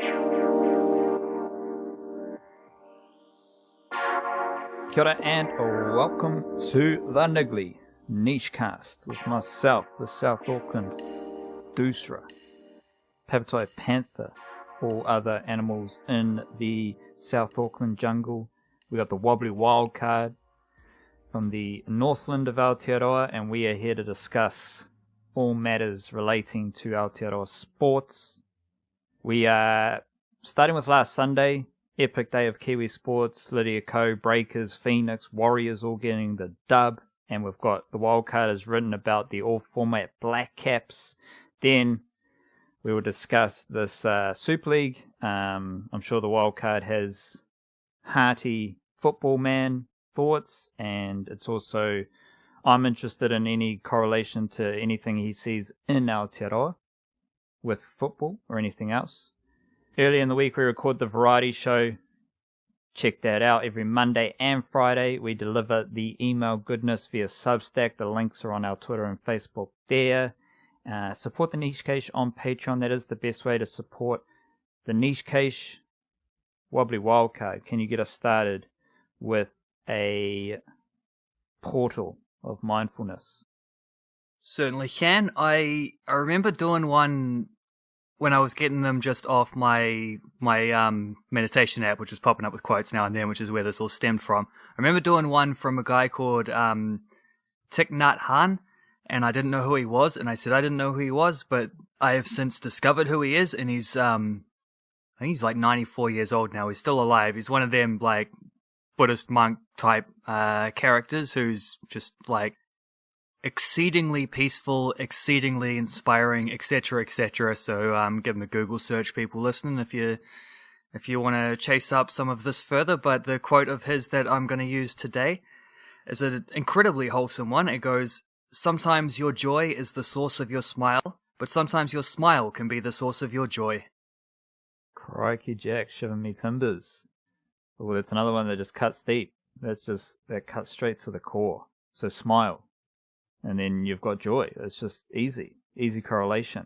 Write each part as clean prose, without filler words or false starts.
Kia ora and welcome to the Niggly Niche Cast with myself, the South Auckland Doosra, Papatai Panther, all other animals in the South Auckland jungle. We got the Wobbly Wildcard from the Northland of Aotearoa, and we are here to discuss all matters relating to Aotearoa sports. We are starting with last Sunday. Epic day of Kiwi sports, Lydia, Breakers, Phoenix, Warriors all getting the dub. And we've got the wildcard is written about the all Format Blackcaps. Then we will discuss this Super League. I'm sure the wildcard has hearty football man thoughts. And it's also, I'm interested in any correlation to anything he sees in Aotearoa with football or anything else. Earlier in the week, we record the variety show. Check that out. Every Monday and Friday, we deliver the email goodness via Substack. The links are on our Twitter and Facebook there. Support the Niche Cache on Patreon. That is the best way to support the Niche Cache. Wobbly Wildcard, can you get us started with a portal of mindfulness? Certainly can. I remember doing one when I was getting them just off my meditation app, which was popping up with quotes now and then, which is where this all stemmed from. I remember doing one from a guy called Thich Nhat Hanh, and I didn't know who he was, and I said I didn't know who he was, but I have since discovered who he is, and he's I think he's like 94 years old now. He's still alive. He's one of them like Buddhist monk type characters who's just like exceedingly peaceful, exceedingly inspiring, etc., etc. So give them a Google search, people listening, if you want to chase up some of this further. But the quote of his that I'm going to use today is an incredibly wholesome one. It goes, "Sometimes your joy is the source of your smile, but sometimes your smile can be the source of your joy." Crikey Jack, shiver me timbers. Oh, that's another one that just cuts deep. That cuts straight to the core. So smile. And then you've got joy. It's just easy correlation.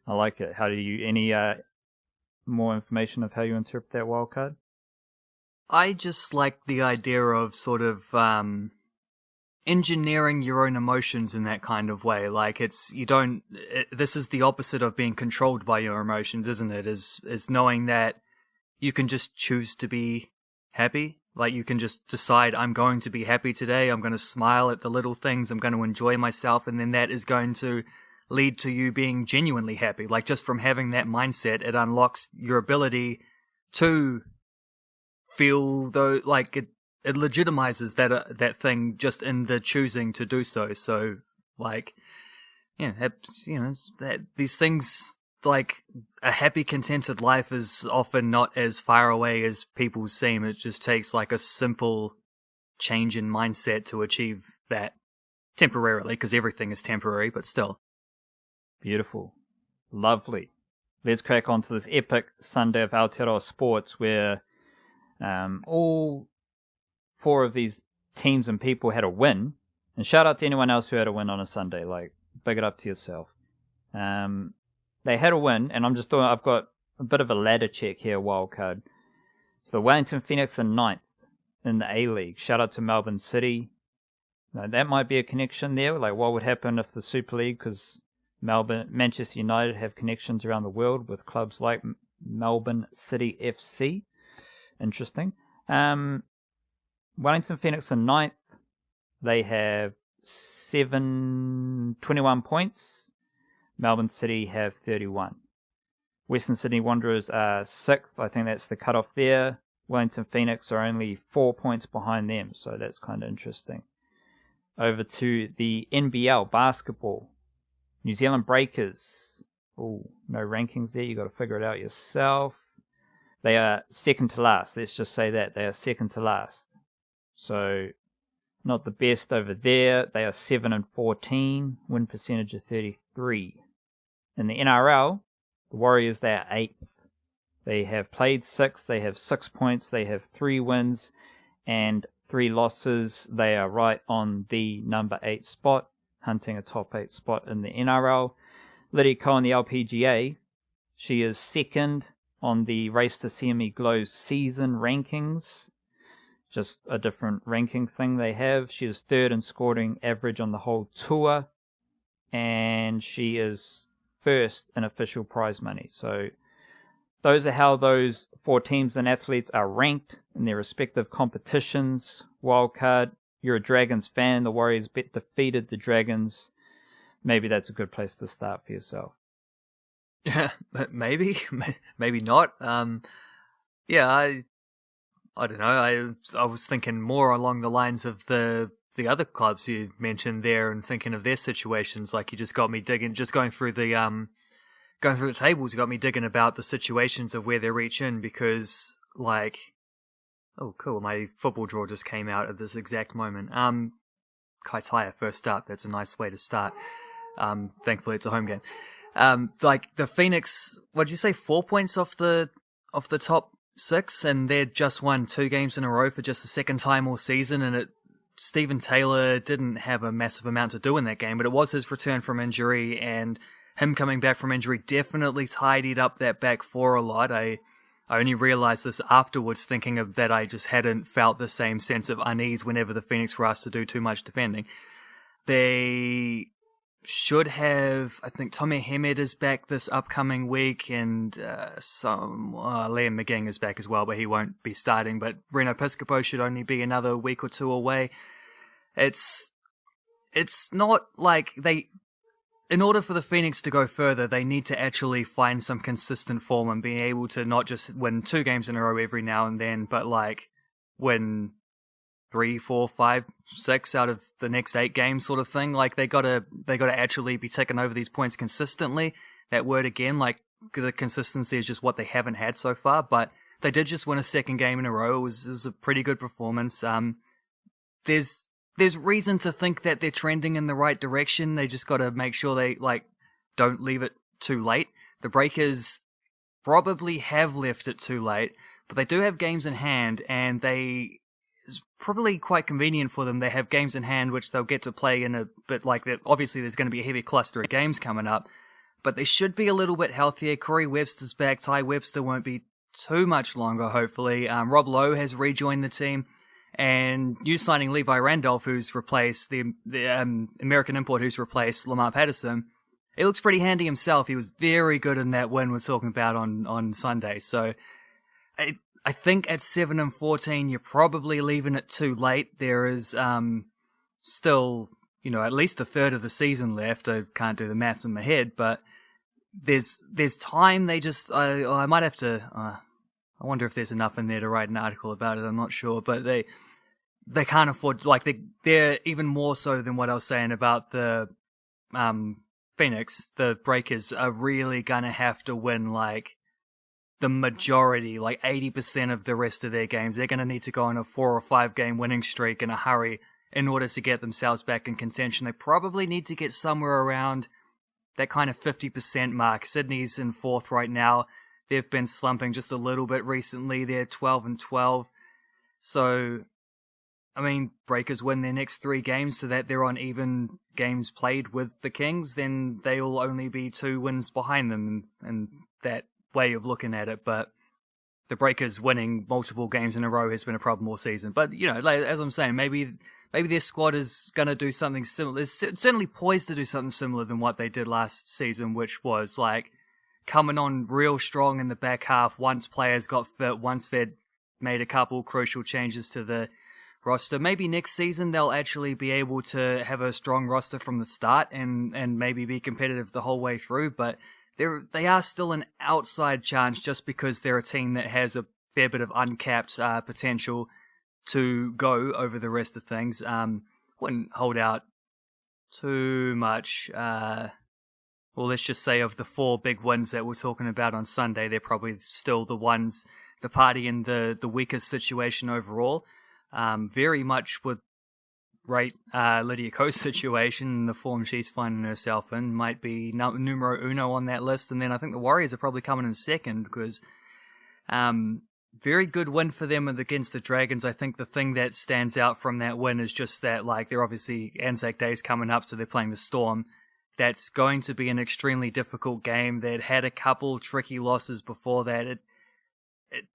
I like it. How do you, any more information of how you interpret that wildcard? I just like the idea of sort of engineering your own emotions in that kind of way. Like this is the opposite of being controlled by your emotions, isn't it? Is knowing that you can just choose to be happy. Like you can just decide, I'm going to be happy today, I'm going to smile at the little things, I'm going to enjoy myself, and then that is going to lead to you being genuinely happy. Like just from having that mindset, it unlocks your ability to feel like it legitimizes that thing just in the choosing to do so. So like, these things, like a happy, contented life is often not as far away as people seem. It just takes like a simple change in mindset to achieve that temporarily, because everything is temporary, but still. Beautiful. Lovely. Let's crack on to this epic Sunday of Aotearoa sports where all four of these teams and people had a win. And shout out to anyone else who had a win on a Sunday. Like, big it up to yourself. They had a win, and I've got a bit of a ladder check here, wildcard. So the Wellington Phoenix are 9th in the A-League. Shout out to Melbourne City. Now, that might be a connection there. Like, what would happen if the Super League, because Manchester United have connections around the world with clubs like Melbourne City FC. Interesting. Wellington Phoenix are 9th. They have 21 points. Melbourne City have 31. Western Sydney Wanderers are 6th. I think that's the cutoff there. Wellington Phoenix are only 4 points behind them, so that's kind of interesting. Over to the NBL basketball. New Zealand Breakers. Oh, no rankings there. You got to figure it out yourself. They are second to last. Let's just say that. They are second to last. So, not the best over there. They are 7-14. Win percentage of 33. In the NRL, the Warriors, they are 8th. They have played 6. They have 6 points. They have 3 wins and 3 losses. They are right on the number 8 spot, hunting a top 8 spot in the NRL. Lydia in the LPGA, she is second on the Race to CME Glow season rankings. Just a different ranking thing they have. She is third in scoring average on the whole tour, and she is first in official prize money. So those are how those 4 teams and athletes are ranked in their respective competitions. Wildcard, you're a Dragons fan. The Warriors defeated the Dragons. Maybe that's a good place to start for yourself. Yeah, maybe not. Yeah, I don't know. I was thinking more along the lines of the other clubs you mentioned there, and thinking of their situations. Like, you just got me digging, just going through the tables. You got me digging about the situations of where they reach in, because like, oh cool, my football draw just came out at this exact moment. Kaitaia first up. That's a nice way to start. Thankfully it's a home game. Like the Phoenix, what did you say? 4 points off the top 6, and they'd just won 2 games in a row for just the second time all season. And Stephen Taylor didn't have a massive amount to do in that game, but it was his return from injury, and him coming back from injury definitely tidied up that back 4 a lot. I only realized this afterwards, thinking of that I just hadn't felt the same sense of unease whenever the Phoenix were asked to do too much defending. They should have, I think Tommy Hemed is back this upcoming week, and Liam McGing is back as well, but he won't be starting. But Reno Piscopo should only be another week or 2 away. It's not like in order for the Phoenix to go further, they need to actually find some consistent form and be able to not just win 2 games in a row every now and then, but like win 3, 4, 5, 6 out of the next 8 games, sort of thing. Like they gotta actually be taking over these points consistently. That word again, like the consistency is just what they haven't had so far. But they did just win a second game in a row. It was a pretty good performance. There's reason to think that they're trending in the right direction. They just got to make sure they don't leave it too late. The Breakers probably have left it too late, but they do have games in hand, and it's probably quite convenient for them. They have games in hand which they'll get to play in a bit like that. Obviously, there's going to be a heavy cluster of games coming up, but they should be a little bit healthier. Corey Webster's back. Ty Webster won't be too much longer, hopefully. Rob Lowe has rejoined the team. And new signing Levi Randolph, who's replaced the American import, who's replaced Lamar Patterson. He looks pretty handy himself. He was very good in that win we're talking about on Sunday. So I think at 7-14, you're probably leaving it too late. There is still, at least a third of the season left. I can't do the maths in my head, but there's time. They just I might have to. I wonder if there's enough in there to write an article about it. I'm not sure, but they can't afford, like they're even more so than what I was saying about the Phoenix. The Breakers are really gonna have to win like the majority, like 80% of the rest of their games. They're gonna need to go on a 4 or 5 game winning streak in a hurry in order to get themselves back in contention. They probably need to get somewhere around that kind of 50% mark. Sydney's in 4th right now. They've been slumping just a little bit recently. They're 12-12. So, I mean, Breakers win their next 3 games so that they're on even games played with the Kings, then they'll only be 2 wins behind them, and that way of looking at it. But the Breakers winning multiple games in a row has been a problem all season. But, as I'm saying, maybe their squad is going to do something similar. It's certainly poised to do something similar than what they did last season, which was like coming on real strong in the back half once players got fit, once they'd made a couple crucial changes to the roster. Maybe next season they'll actually be able to have a strong roster from the start and maybe be competitive the whole way through, but they are still an outside chance just because they're a team that has a fair bit of uncapped potential to go over the rest of things. Wouldn't hold out too much. Well, let's just say of the 4 big wins that we're talking about on Sunday, they're probably still the party in the weakest situation overall. Very much would rate Lydia Ko's situation, the form she's finding herself in, might be numero uno on that list. And then I think the Warriors are probably coming in second because very good win for them against the Dragons. I think the thing that stands out from that win is just that, like, they're obviously Anzac Day's coming up, so they're playing the Storm. That's going to be an extremely difficult game. They'd had a couple tricky losses before that.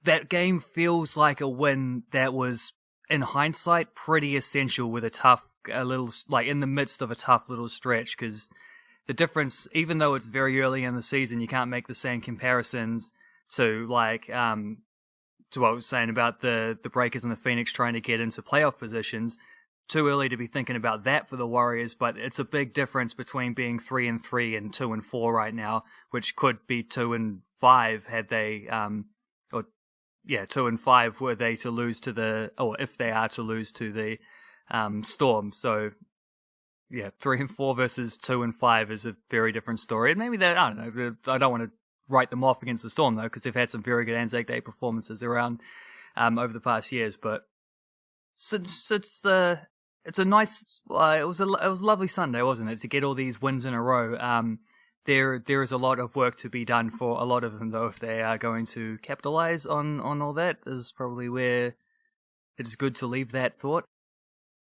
that game feels like a win that was, in hindsight, pretty essential with a little, like in the midst of a tough little stretch, because the difference, even though it's very early in the season, you can't make the same comparisons to to what I was saying about the Breakers and the Phoenix trying to get into playoff positions. Too early to be thinking about that for the Warriors, but it's a big difference between being 3-3 and 2-4 right now, which could be 2-5 had they, 2-5 were they to lose to if they are to lose to the Storm. So, 3-4 versus 2-5 is a very different story. And maybe I don't know. I don't want to write them off against the Storm though, because they've had some very good Anzac Day performances around over the past years. But it's a nice. It was a lovely Sunday, wasn't it? To get all these wins in a row. There is a lot of work to be done for a lot of them, though. If they are going to capitalize on all that, is probably where it's good to leave that thought.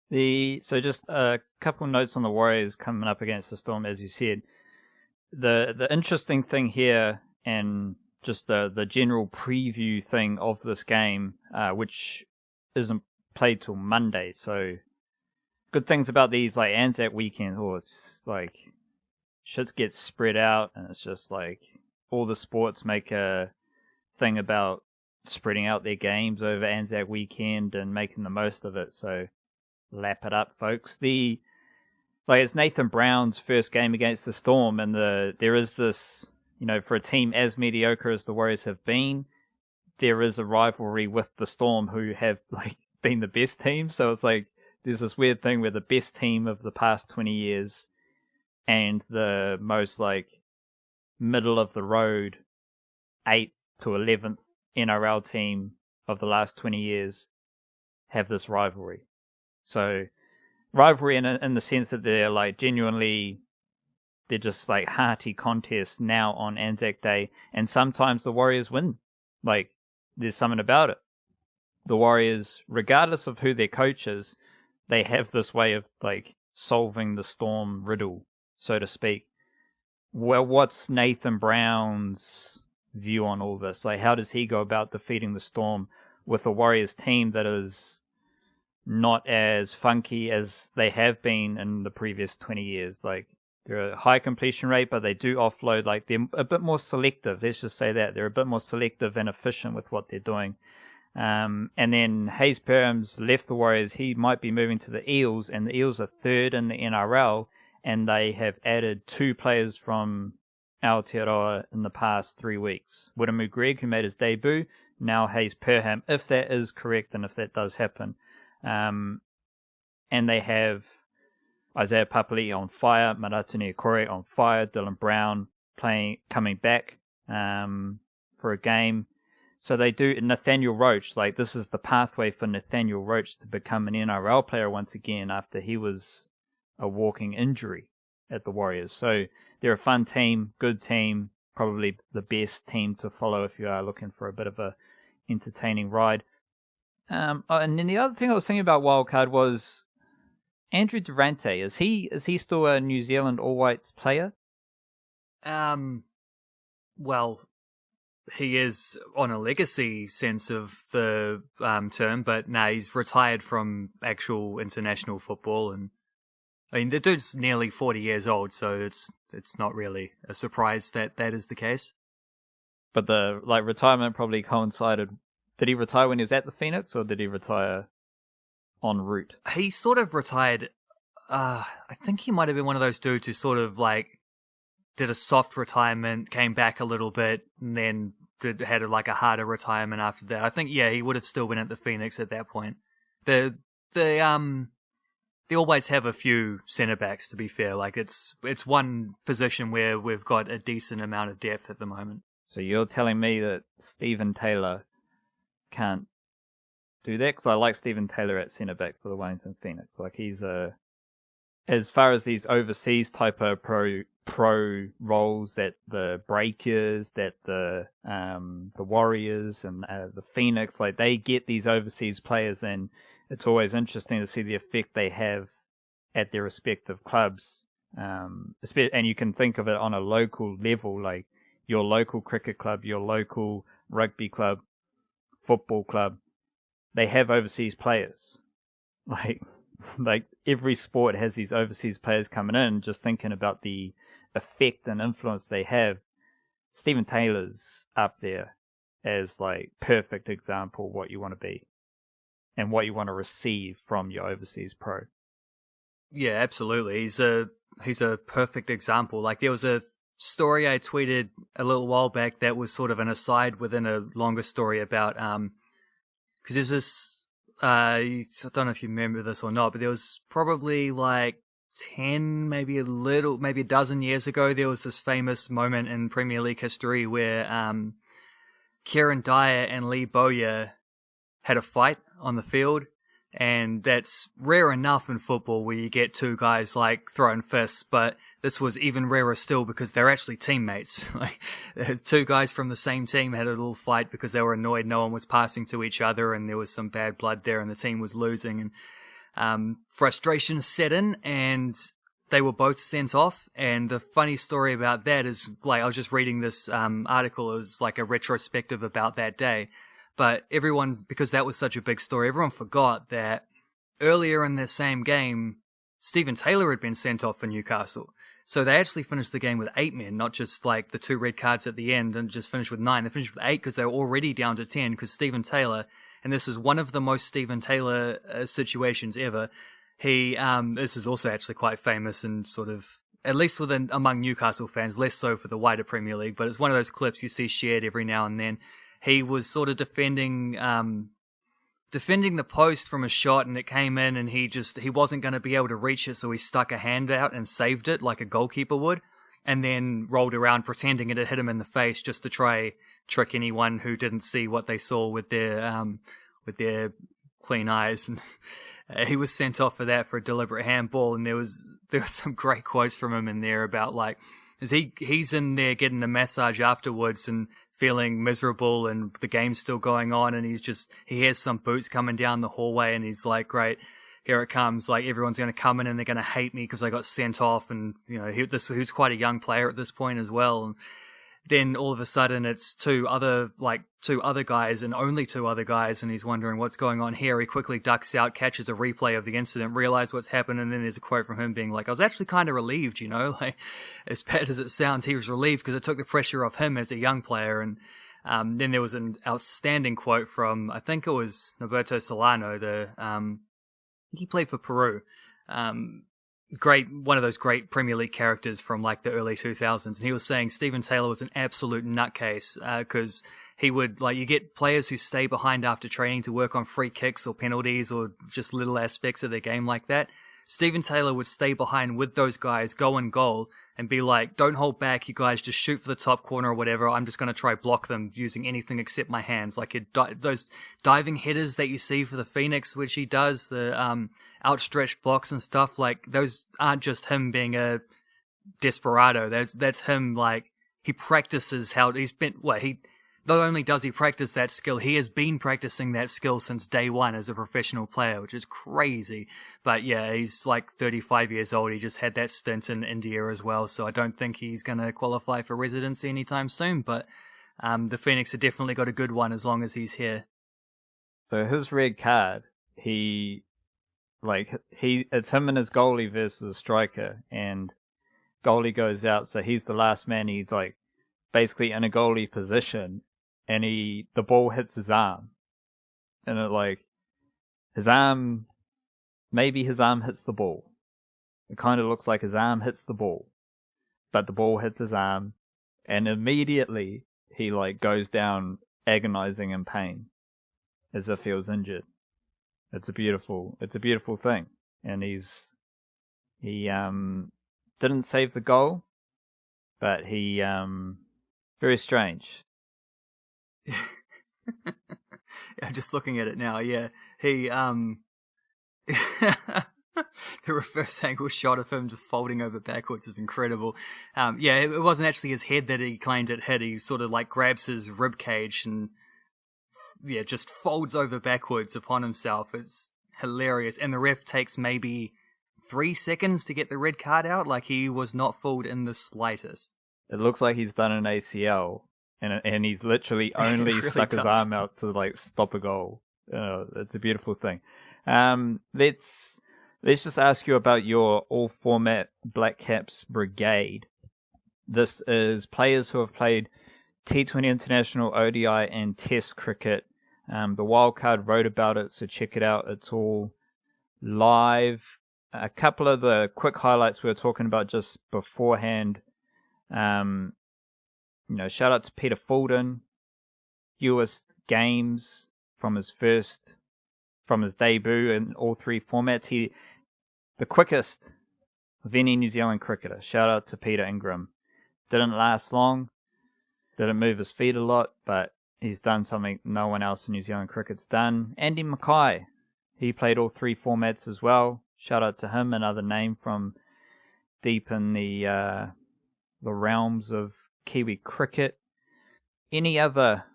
So just a couple notes on the Warriors coming up against the Storm, as you said. The interesting thing here, and just the general preview thing of this game, which isn't played till Monday. So good things about these like Anzac weekend, it's like shit gets spread out, and it's just like all the sports make a thing about spreading out their games over Anzac weekend and making the most of it. So lap it up, folks. It's Nathan Brown's first game against the Storm, and there is this, for a team as mediocre as the Warriors have been, there is a rivalry with the Storm, who have been the best team. So it's like there's this weird thing where the best team of the past 20 years and the most middle of the road 8th to 11th NRL team of the last 20 years have this rivalry. So rivalry in the sense that they're genuinely, they're just hearty contests now on Anzac Day, and sometimes the Warriors win. There's something about it. The Warriors, regardless of who their coach is, they have this way of solving the Storm riddle, so to speak. Well, what's Nathan Brown's view on all this? How does he go about defeating the Storm with a Warriors team that is not as funky as they have been in the previous 20 years? They're a high completion rate, but they do offload. They're a bit more selective. Let's just say that. They're a bit more selective and efficient with what they're doing. And then Hayes Perham's left the Warriors. He might be moving to the Eels, and the Eels are third in the NRL, and they have added 2 players from Aotearoa in the past 3 weeks. Wiremu Greg, who made his debut, now Hayes Perham, if that is correct and if that does happen. And they have Isaiah Papali'i on fire, Maratini Okore on fire, Dylan Brown coming back for a game. So they do. Nathaniel Roach, this is the pathway for Nathaniel Roach to become an NRL player once again after he was a walking injury at the Warriors. So they're a fun team, good team, probably the best team to follow if you are looking for a bit of a entertaining ride. And then the other thing I was thinking about Wildcard was Andrew Durante. Is he still a New Zealand All Whites player? Well, he is on a legacy sense of the term, but he's retired from actual international football, and the dude's nearly 40 years old, so it's not really a surprise that is the case. But the retirement probably coincided. Did he retire when he was at the Phoenix, or did he retire en route? He sort of retired. I think he might have been one of those dudes who sort of did a soft retirement, came back a little bit, and then had a harder retirement after that. I think he would have still been at the Phoenix at that point. They always have a few centre backs, to be fair. It's one position where we've got a decent amount of depth at the moment. So you're telling me that Stephen Taylor can't do that? Because I like Stephen Taylor at centre back for the Wellington Phoenix. He's as far as these overseas type of pro roles that the Breakers, that the Warriors and the Phoenix, they get these overseas players, and it's always interesting to see the effect they have at their respective clubs. And you can think of it on a local level, your local cricket club, your local rugby club. football club, they have overseas players. Like every sport has these overseas players coming in. Just thinking about the effect and influence they have, Stephen Taylor's up there as like perfect example of what you want to be and what you want to receive from your overseas pro. Yeah, absolutely. He's a perfect example. Like there was a story I tweeted a little while back that was sort of an aside within a longer story about because there's this I don't know if you remember this or not, but there was probably like 10, maybe a dozen years ago, there was this famous moment in Premier League history where Kieran Dyer and Lee Bowyer had a fight on the field. And that's rare enough in football where you get two guys like throwing fists, but this was even rarer still because they're actually teammates. Like two guys from the same team had a little fight because they were annoyed no one was passing to each other and there was some bad blood there and the team was losing, and frustration set in and they were both sent off. And the funny story about that is, like, I was just reading this article, it was like a retrospective about that day. But because that was such a big story, everyone forgot that earlier in this same game, Stephen Taylor had been sent off for Newcastle. So they actually finished the game with 8 men, not just like the 2 red cards at the end and just finished with 9. They finished with 8 because they were already down to 10 because Stephen Taylor, and this is one of the most Stephen Taylor situations ever. This is also actually quite famous and sort of, at least among Newcastle fans, less so for the wider Premier League, but it's one of those clips you see shared every now and then. He was sort of defending the post from a shot, and it came in, and he wasn't going to be able to reach it, so he stuck a hand out and saved it like a goalkeeper would, and then rolled around pretending it had hit him in the face just to try trick anyone who didn't see what they saw with their clean eyes. And he was sent off for that, for a deliberate handball, and there was some great quotes from him in there about like, he's in there getting a massage afterwards and feeling miserable and the game's still going on, and he hears some boots coming down the hallway and he's like, great, here it comes, like everyone's going to come in and they're going to hate me because I got sent off. And you know, he was quite a young player at this point as well. And then all of a sudden it's two other guys and only 2 other guys, and he's wondering what's going on here. He quickly ducks out, catches a replay of the incident, realizes what's happened, and then there's a quote from him being like, I was actually kind of relieved, you know, like as bad as it sounds, he was relieved because it took the pressure off him as a young player. And then there was an outstanding quote from, I think it was Norberto Solano, he played for Peru. One of those great Premier League characters from like the early 2000s. And he was saying Stephen Taylor was an absolute nutcase, because he would, like, you get players who stay behind after training to work on free kicks or penalties or just little aspects of their game like that. Stephen Taylor would stay behind with those guys, go in goal, and be like, don't hold back, you guys, just shoot for the top corner or whatever. I'm just going to try block them using anything except my hands. Like those diving headers that you see for the Phoenix, which he does, the outstretched blocks and stuff, like those aren't just him being a desperado. That's him, like, he practices how he's been, not only does he practice that skill, he has been practicing that skill since day one as a professional player, which is crazy. But yeah, he's like 35 years old. He just had that stint in India as well, so I don't think he's going to qualify for residency anytime soon. But the Phoenix have definitely got a good one as long as he's here. So his red card, it's him and his goalie versus a striker, and goalie goes out, so he's the last man. He's like basically in a goalie position, and the ball hits his arm, and maybe his arm hits the ball. It kind of looks like his arm hits the ball, but the ball hits his arm, and immediately he like goes down agonizing in pain, as if he was injured. It's a beautiful thing, and he didn't save the goal, but he very strange. I'm just looking at it now. Yeah, he the reverse angle shot of him just folding over backwards is incredible. It wasn't actually his head that he claimed it hit. He sort of like grabs his rib cage and just folds over backwards upon himself. It's hilarious, and the ref takes maybe 3 seconds to get the red card out. Like, he was not fooled in the slightest. It looks like he's done an ACL, and he's literally only really stuck his does. arm out to like stop a goal. It's a beautiful thing. Let's just ask you about your all format Blackcaps brigade. This is players who have played T20 International, ODI, and Test cricket. The Wildcard wrote about it, so check it out. It's all live. A couple of the quick highlights we were talking about just beforehand. Shout out to Peter Fulden, US games from his debut in all three formats. The quickest of any New Zealand cricketer. Shout out to Peter Ingram. Didn't last long, didn't move his feet a lot, but he's done something no one else in New Zealand cricket's done. Andy Mackay, he played all three formats as well. Shout out to him, another name from deep in the realms of Kiwi cricket. Any other,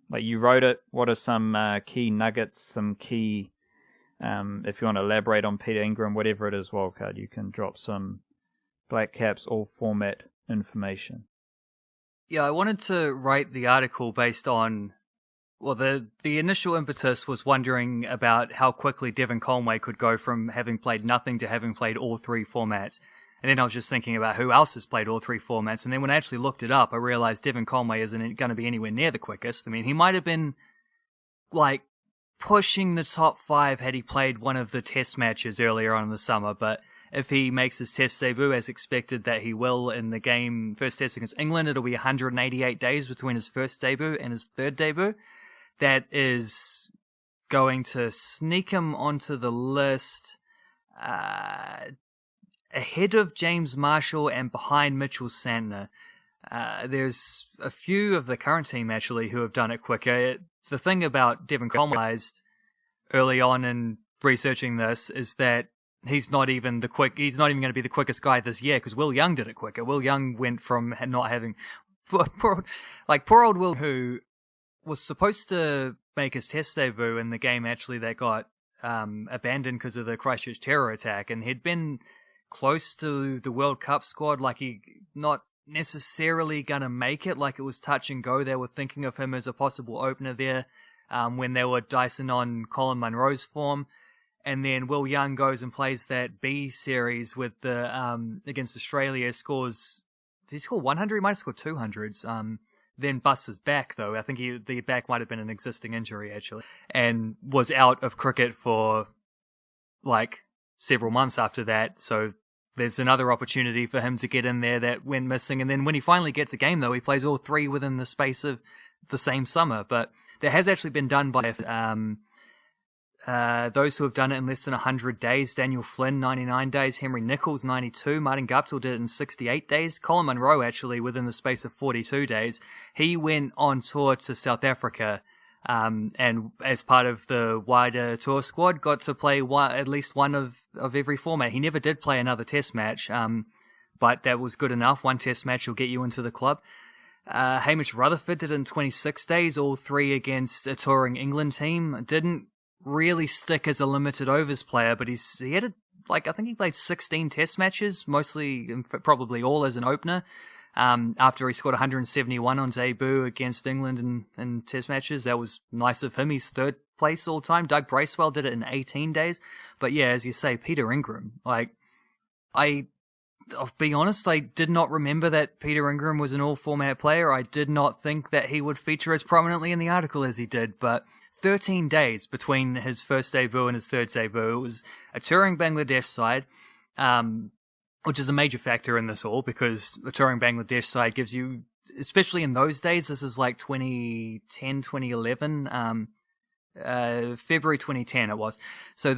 like you wrote it, what are some key nuggets, some key, if you want to elaborate on Peter Ingram, whatever it is, Wildcard, you can drop some Blackcaps all format information. Yeah, I wanted to write the article based on, well, the initial impetus was wondering about how quickly Devon Conway could go from having played nothing to having played all three formats. And then I was just thinking about who else has played all three formats. And then when I actually looked it up, I realized Devon Conway isn't going to be anywhere near the quickest. I mean, he might have been, like, pushing the top 5 had he played one of the test matches earlier on in the summer. But if he makes his test debut as expected that he will in the game first test against England, it'll be 188 days between his first debut and his third debut. That is going to sneak him onto the list ahead of James Marshall and behind Mitchell Santner. There's a few of the current team actually who have done it quicker. The thing about Devon Conway early on in researching this is that he's not even going to be the quickest guy this year, because Will Young did it quicker. Will Young went from not having poor old Will, who was supposed to make his test debut in the game actually that got abandoned because of the Christchurch terror attack, and he'd been close to the World Cup squad, like he not necessarily gonna make it, like it was touch and go. They were thinking of him as a possible opener there when they were dicing on Colin Munro's form. And then Will Young goes and plays that B series with the against Australia, scores, did he score 100? He might have scored 200s. Then busts his back, though. I think the back might have been an existing injury, actually. And was out of cricket for, like, several months after that. So there's another opportunity for him to get in there that went missing. And then when he finally gets a game, though, he plays all three within the space of the same summer. But that has actually been done by those who have done it in less than 100 days. Daniel Flynn, 99 days. Henry Nichols, 92. Martin Guptill did it in 68 days. Colin Munro, actually, within the space of 42 days. He went on tour to South Africa, and as part of the wider tour squad, got to play at least one of every format. He never did play another test match, but that was good enough. One test match will get you into the club. Hamish Rutherford did it in 26 days, all three against a touring England team. Didn't really stick as a limited overs player, but he had I think he played 16 test matches, mostly, probably all as an opener, after he scored 171 on debut against England in test matches. That was nice of him. He's third place all time. Doug Bracewell did it in 18 days. But yeah, as you say, Peter Ingram, I'll be honest, I did not remember that Peter Ingram was an all-format player. I did not think that he would feature as prominently in the article as he did, but 13 days between his first debut and his third debut. It was a touring Bangladesh side, which is a major factor in this all, because a touring Bangladesh side gives you, especially in those days, this is like 2010, 2011, February 2010 it was. So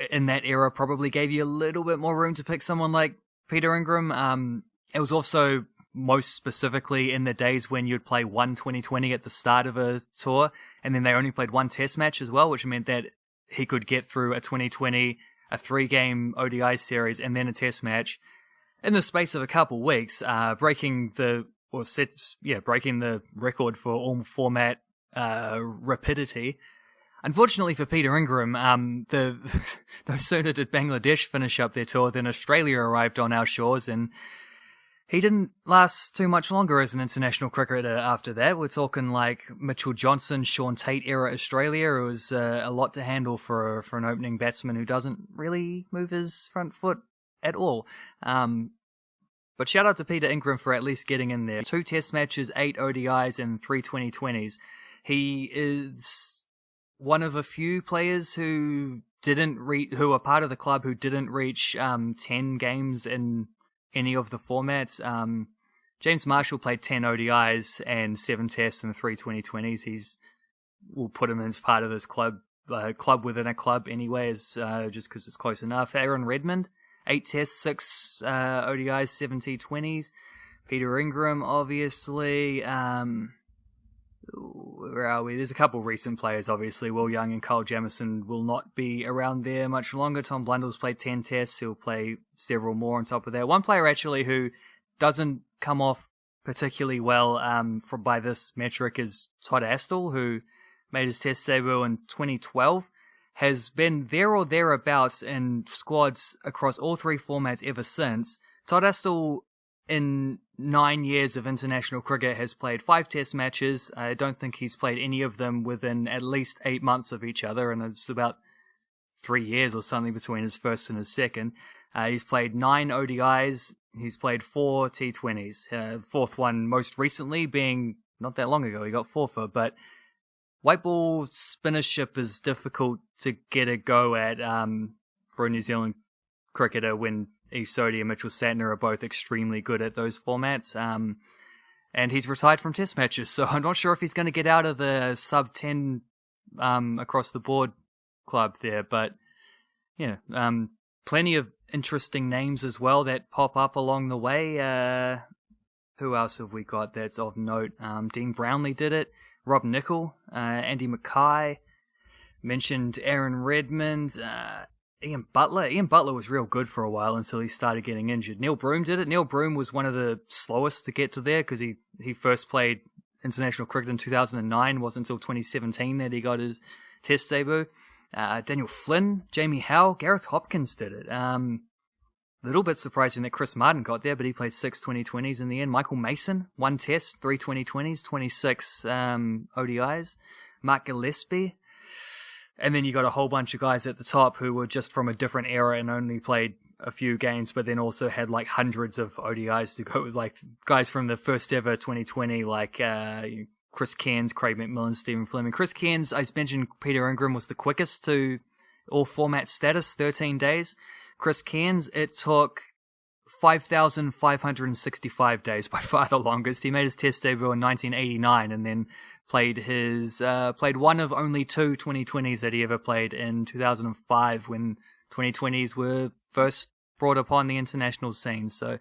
in that era probably gave you a little bit more room to pick someone like Peter Ingram. It was also most specifically in the days when you'd play one 2020 at the start of a tour, and then they only played one test match as well, which meant that he could get through a 2020, a 3-game ODI series, and then a test match in the space of a couple weeks, breaking the record for all format rapidity. Unfortunately for Peter Ingram, no sooner did Bangladesh finish up their tour than Australia arrived on our shores, and he didn't last too much longer as an international cricketer after that. We're talking like Mitchell Johnson, Sean Tate era Australia. It was a lot to handle for an opening batsman who doesn't really move his front foot at all. But shout out to Peter Ingram for at least getting in there. 2 test matches, 8 ODIs, and 3 2020s. He is one of a few players who who are part of the club who didn't reach 10 games in any of the formats. James Marshall played 10 ODIs and 7 tests and 3 2020s. We'll put him as part of this club within a club anyway, just because it's close enough. Aaron Redmond, 8 tests, 6 ODIs, 7 T20s. Peter Ingram, obviously. Where are we? There's a couple recent players, obviously. Will Young and Kyle Jamieson will not be around there much longer. Tom Blundell's played 10 tests. He'll play several more on top of that. One player, actually, who doesn't come off particularly well by this metric is Todd Astle, who made his test debut in 2012. Has been there or thereabouts in squads across all 3 formats ever since. Todd Astle, in 9 years of international cricket, has played 5 test matches. I don't think he's played any of them within at least 8 months of each other, and it's about 3 years or something between his first and his second. He's played 9 ODIs. He's played 4 T20s. Fourth one most recently being not that long ago. He got 4 for, but white ball spinnership is difficult to get a go at for a New Zealand cricketer when Ish Sodhi and Mitchell Santner are both extremely good at those formats. And he's retired from test matches, so I'm not sure if he's going to get out of the sub-10 across the board club there. But yeah, plenty of interesting names as well that pop up along the way. Who else have we got that's of note? Dean Brownlee did it. Rob Nicol, Andy Mackay, mentioned Aaron Redmond, Ian Butler. Ian Butler was real good for a while until he started getting injured. Neil Broom did it. Neil Broom was one of the slowest to get to there because he first played international cricket in 2009. It wasn't until 2017 that he got his test debut. Daniel Flynn, Jamie Howe, Gareth Hopkins did it. Little bit surprising that Chris Martin got there, but he played 6 2020s in the end. Michael Mason, 1 test, 3 2020s, 26 ODIs. Mark Gillespie. And then you got a whole bunch of guys at the top who were just from a different era and only played a few games, but then also had like hundreds of ODIs to go with, like guys from the first ever 2020, like Chris Cairns, Craig McMillan, Stephen Fleming. Chris Cairns, I mentioned Peter Ingram was the quickest to all format status, 13 days. Chris Cairns, it took 5,565 days, by far the longest. He made his test debut in 1989 and then played one of only 2 2020s that he ever played in 2005 when 2020s were first brought upon the international scene. So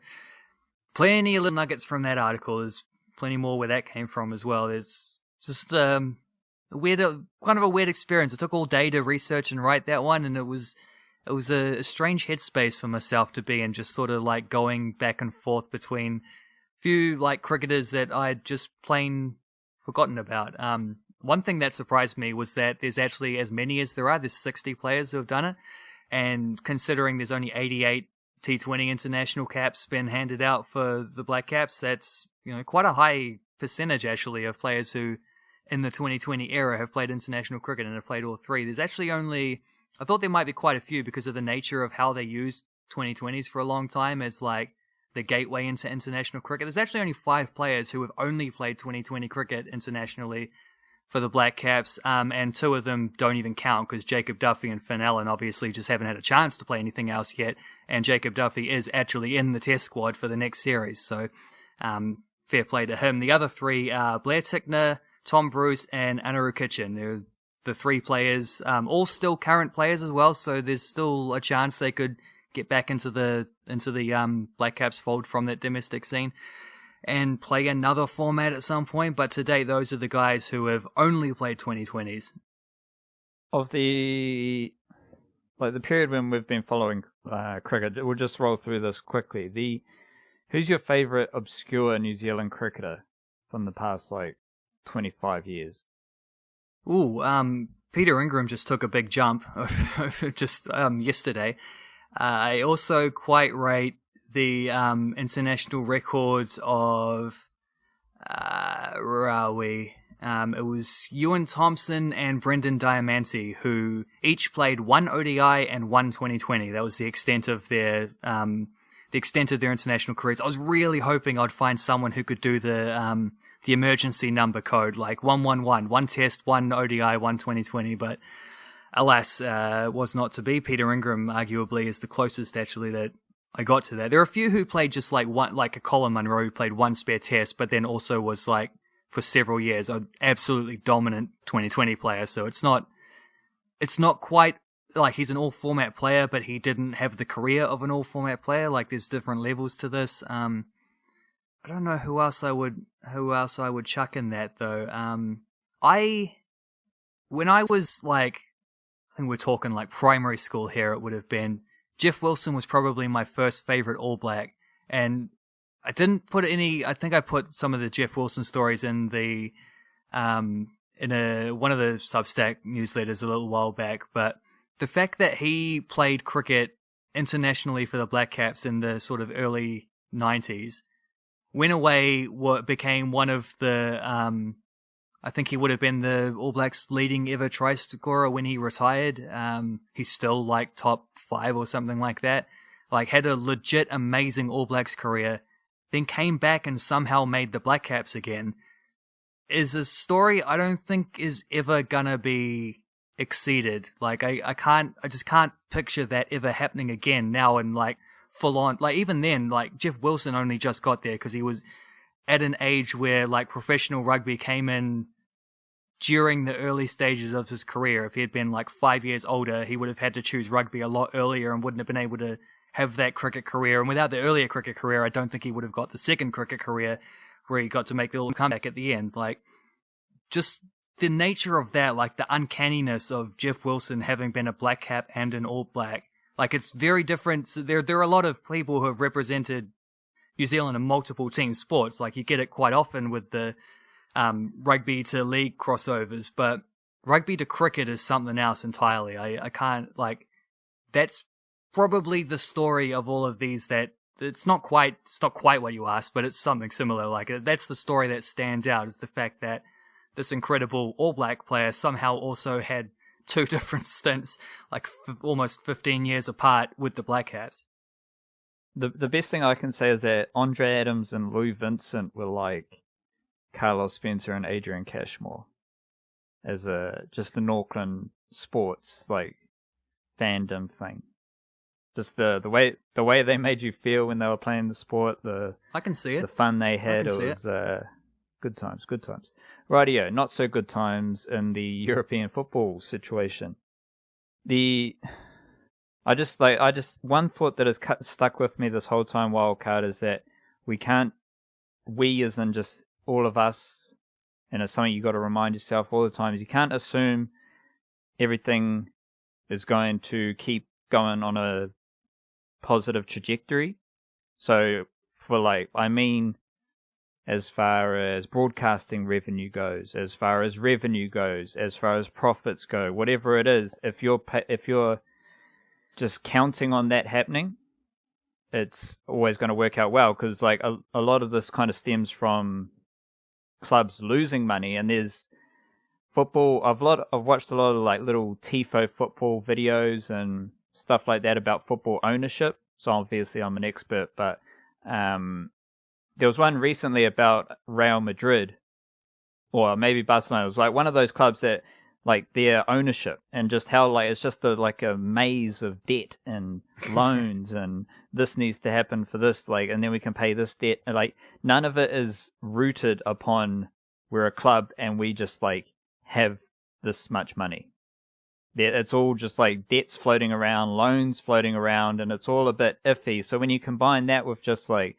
plenty of little nuggets from that article. There's plenty more where that came from as well. There's just kind of a weird experience. It took all day to research and write that one, and it was a strange headspace for myself to be in, just sort of like going back and forth between few like cricketers that I'd just plain forgotten about. One thing that surprised me was that there's actually as many as there are. There's 60 players who have done it, and considering there's only 88 T20 international caps been handed out for the Blackcaps, that's quite a high percentage actually of players who in the 2020 era have played international cricket and have played all 3. There's actually only, I thought there might be quite a few because of the nature of how they used 2020s for a long time as like the gateway into international cricket. There's actually only 5 players who have only played 2020 cricket internationally for the Blackcaps, and 2 of them don't even count because Jacob Duffy and Finn Allen obviously just haven't had a chance to play anything else yet, and Jacob Duffy is actually in the test squad for the next series, so fair play to him. The other 3 are Blair Tickner, Tom Bruce, and Anaru Kitchen. They're the 3 players, all still current players as well, so there's still a chance they could get back into the Blackcaps fold from that domestic scene and play another format at some point. But to date, those are the guys who have only played 2020s. Of the period when we've been following cricket, we'll just roll through this quickly. Who's your favourite obscure New Zealand cricketer from the past 25 years? Peter Ingram just took a big jump just yesterday. I also quite rate the international records of where are we? It was Ewan Thompson and Brendan Diamante, who each played one ODI and one 2020. That was the extent of their international careers. I was really hoping I'd find someone who could do the emergency number code, like 111, one test, one ODI, one 2020, but alas, was not to be. Peter Ingram arguably is the closest actually that I got to that. There are a few who played just like one, like a Colin Munro who played one spare test, but then also was like for several years an absolutely dominant 2020 player. So it's not quite like he's an all-format player, but he didn't have the career of an all-format player. Like there's different levels to this. I don't know who else I would chuck in that though. When I was like, I think we're talking like primary school here, it would have been Jeff Wilson was probably my first favorite All Black, and I didn't put any. I think I put some of the Jeff Wilson stories in the one of the Substack newsletters a little while back. But the fact that he played cricket internationally for the Blackcaps in the sort of early 90s, went away, became one of the. I think he would have been the All Blacks' leading ever try scorer when he retired. He's still like top 5 or something like that. Like had a legit amazing All Blacks career, then came back and somehow made the Blackcaps again. Is a story I don't think is ever gonna be exceeded. Like I just can't picture that ever happening again now and like full on. Like even then, like Jeff Wilson only just got there because he was at an age where like professional rugby came in during the early stages of his career. If he had been like 5 years older, he would have had to choose rugby a lot earlier and wouldn't have been able to have that cricket career. And without the earlier cricket career, I don't think he would have got the second cricket career where he got to make the little comeback at the end. Like just the nature of that, like the uncanniness of Jeff Wilson having been a Black Cap and an All Black. Like it's very different. So there are a lot of people who have represented New Zealand in multiple team sports. Like you get it quite often with the rugby to league crossovers, but rugby to cricket is something else entirely. I can't like. That's probably the story of all of these. That it's not quite what you asked, but it's something similar. Like that's the story that stands out, is the fact that this incredible All Black player somehow also had 2 different stints, like almost 15 years apart with the Blackcaps. The best thing I can say is that Andre Adams and Lou Vincent were like Carlos Spencer and Adrian Cashmore as just an Auckland sports like fandom thing. Just the way they made you feel when they were playing the sport. I can see it. The fun they had. It was good times. Good times. Rightio, not so good times in the European football situation. One thought that has stuck with me this whole time, Wildcard, is that we as in just all of us, and it's something you got to remind yourself all the time, is you can't assume everything is going to keep going on a positive trajectory. So as far as broadcasting revenue goes, as far as revenue goes, as far as profits go, whatever it is, if you're just counting on that happening, it's always going to work out well, because like a lot of this kind of stems from clubs losing money, and there's football. I've watched a lot of like little TIFO football videos and stuff like that about football ownership. So obviously I'm an expert, but there was one recently about Real Madrid, or maybe Barcelona. It was like one of those clubs that like their ownership, and just how like it's just like a maze of debt and loans and this needs to happen for this, like, and then we can pay this debt, and like none of it is rooted upon we're a club and we just like have this much money. It's all just like debts floating around, loans floating around, and it's all a bit iffy. So when you combine that with just like,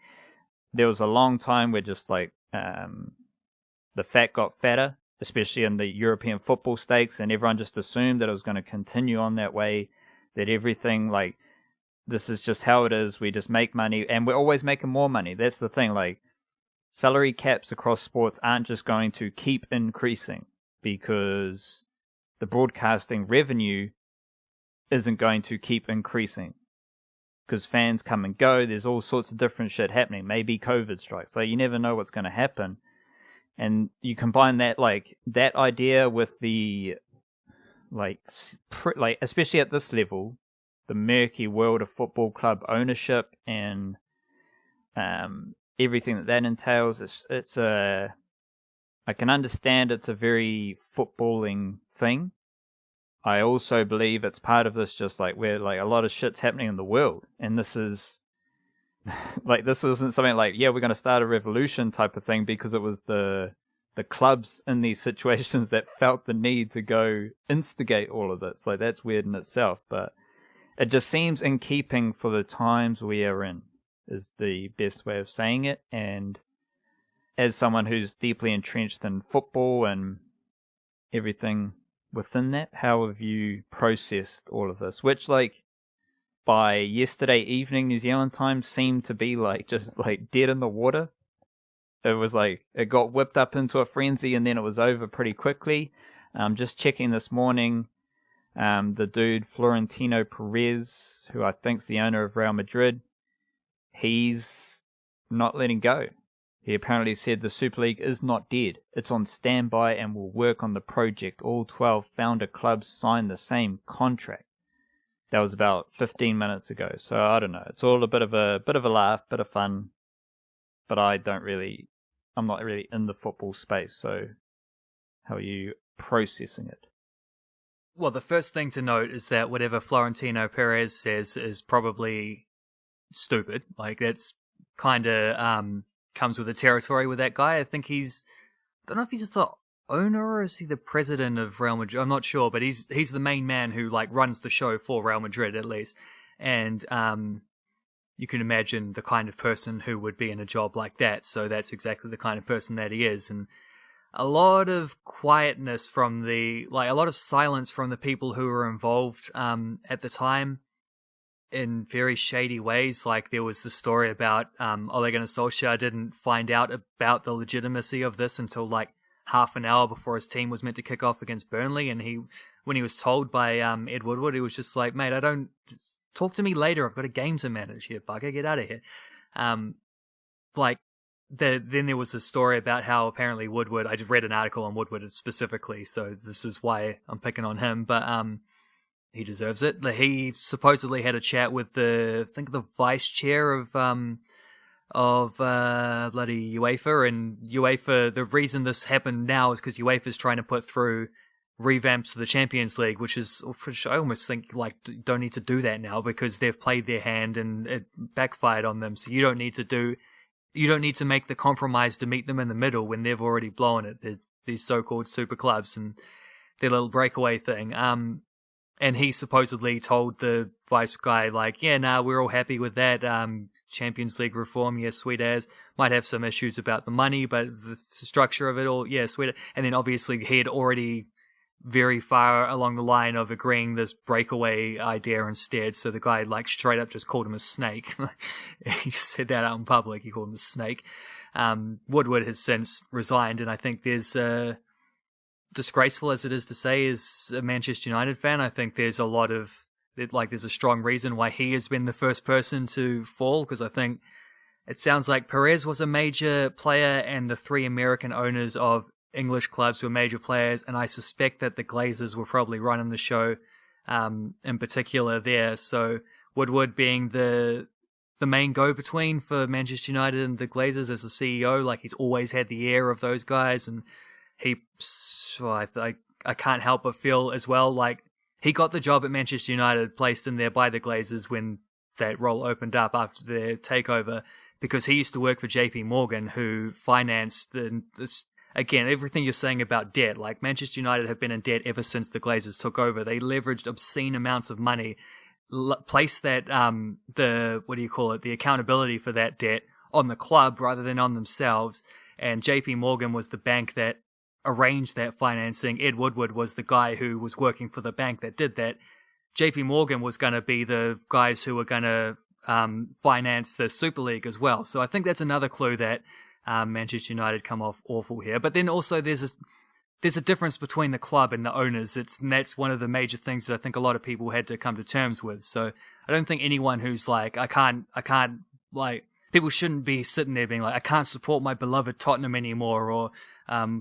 there was a long time where just like the fat got fatter, especially in the European football stakes, and everyone just assumed that it was going to continue on that way, that everything like, this is just how it is, we just make money, and we're always making more money. That's the thing, like, salary caps across sports aren't just going to keep increasing, because the broadcasting revenue isn't going to keep increasing. because fans come and go. There's all sorts of different shit happening. Maybe COVID strikes. Like, you never know what's going to happen. And you combine that, like, that idea with the, like, especially at this level, the murky world of football club ownership and everything that entails. I can understand it's a very footballing thing. I also believe it's part of this, just like where like a lot of shit's happening in the world, and this is like, this wasn't something like, yeah, we're going to start a revolution type of thing, because it was the clubs in these situations that felt the need to go instigate all of this. Like, that's weird in itself, but it just seems in keeping for the times we are in, is the best way of saying it. And as someone who's deeply entrenched in football and everything within that, how have you processed all of this? Which, like, by yesterday evening New Zealand time, seemed to be like just like dead in the water. It was like it got whipped up into a frenzy and then it was over pretty quickly. Just checking this morning, the dude Florentino Perez, who I think's the owner of Real Madrid, he's not letting go. He apparently said the Super League is not dead. It's on standby and will work on the project. All 12 founder clubs signed the same contract. That was about 15 minutes ago. So I don't know. It's all a bit of a laugh, bit of fun. But I'm not really in the football space. So how are you processing it? Well, the first thing to note is that whatever Florentino Perez says is probably stupid. Like, that's kind of comes with the territory with that guy. I think I don't know if he's just the owner or is he the president of Real Madrid. I'm not sure, but he's the main man who like runs the show for Real Madrid at least. And you can imagine the kind of person who would be in a job like that. So that's exactly the kind of person that he is. And a lot of quietness a lot of silence from the people who were involved at the time in very shady ways. Like, there was the story about Ole Gunnar Solskjaer didn't find out about the legitimacy of this until like half an hour before his team was meant to kick off against Burnley. And when he was told by Ed Woodward, he was just like, mate, talk to me later. I've got a game to manage here, bugger. Get out of here. Then there was a story about how apparently Woodward, I just read an article on Woodward specifically, so this is why I'm picking on him, but he deserves it. He supposedly had a chat with the vice chair of bloody UEFA, and UEFA, the reason this happened now is because UEFA's trying to put through revamps to the Champions League, which I almost think like don't need to do that now because they've played their hand and it backfired on them. So you don't need to make the compromise to meet them in the middle when they've already blown it. There's these so-called super clubs and their little breakaway thing. And he supposedly told the vice guy, like, yeah, nah, we're all happy with that. Champions League reform, yes, sweet as. Might have some issues about the money, but the structure of it all, yeah, sweet. And then obviously he had already very far along the line of agreeing this breakaway idea instead. So the guy, like, straight up just called him a snake. He said that out in public. He called him a snake. Woodward has since resigned, and I think there's disgraceful as it is to say, as a Manchester United fan, I think there's there's a strong reason why he has been the first person to fall, because I think it sounds like Perez was a major player and the three American owners of English clubs were major players, and I suspect that the Glazers were probably running the show in particular there. So Woodward being the main go-between for Manchester United and the Glazers as the CEO, like, he's always had the air of those guys, and I can't help but feel as well like he got the job at Manchester United placed in there by the Glazers when that role opened up after their takeover, because he used to work for JP Morgan, who financed this. Again, everything you're saying about debt, like Manchester United have been in debt ever since the Glazers took over. They leveraged obscene amounts of money, placed that the accountability for that debt on the club rather than on themselves. And JP Morgan was the bank that arranged that financing. Ed Woodward was the guy who was working for the bank that did that. JP Morgan was going to be the guys who were going to finance the Super League as well. So I think that's another clue that Manchester United come off awful here. But then also there's there's a difference between the club and the owners. And that's one of the major things that I think a lot of people had to come to terms with. So I don't think anyone who's like, I can't, like, people shouldn't be sitting there being like, I can't support my beloved Tottenham anymore, or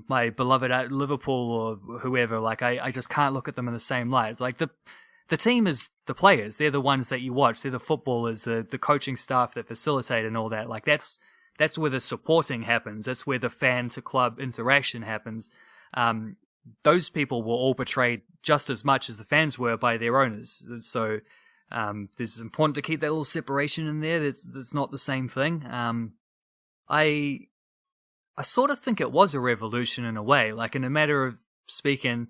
my beloved Liverpool, or whoever. Like, I just can't look at them in the same light. It's like the team is the players. They're the ones that you watch. They're the footballers, the coaching staff that facilitate and all that. Like, that's where the supporting happens. That's where the fan to club interaction happens. Those people were all betrayed just as much as the fans were by their owners. So it's important to keep that little separation in there. That's not the same thing. I sort of think it was a revolution in a way. Like, in a matter of speaking,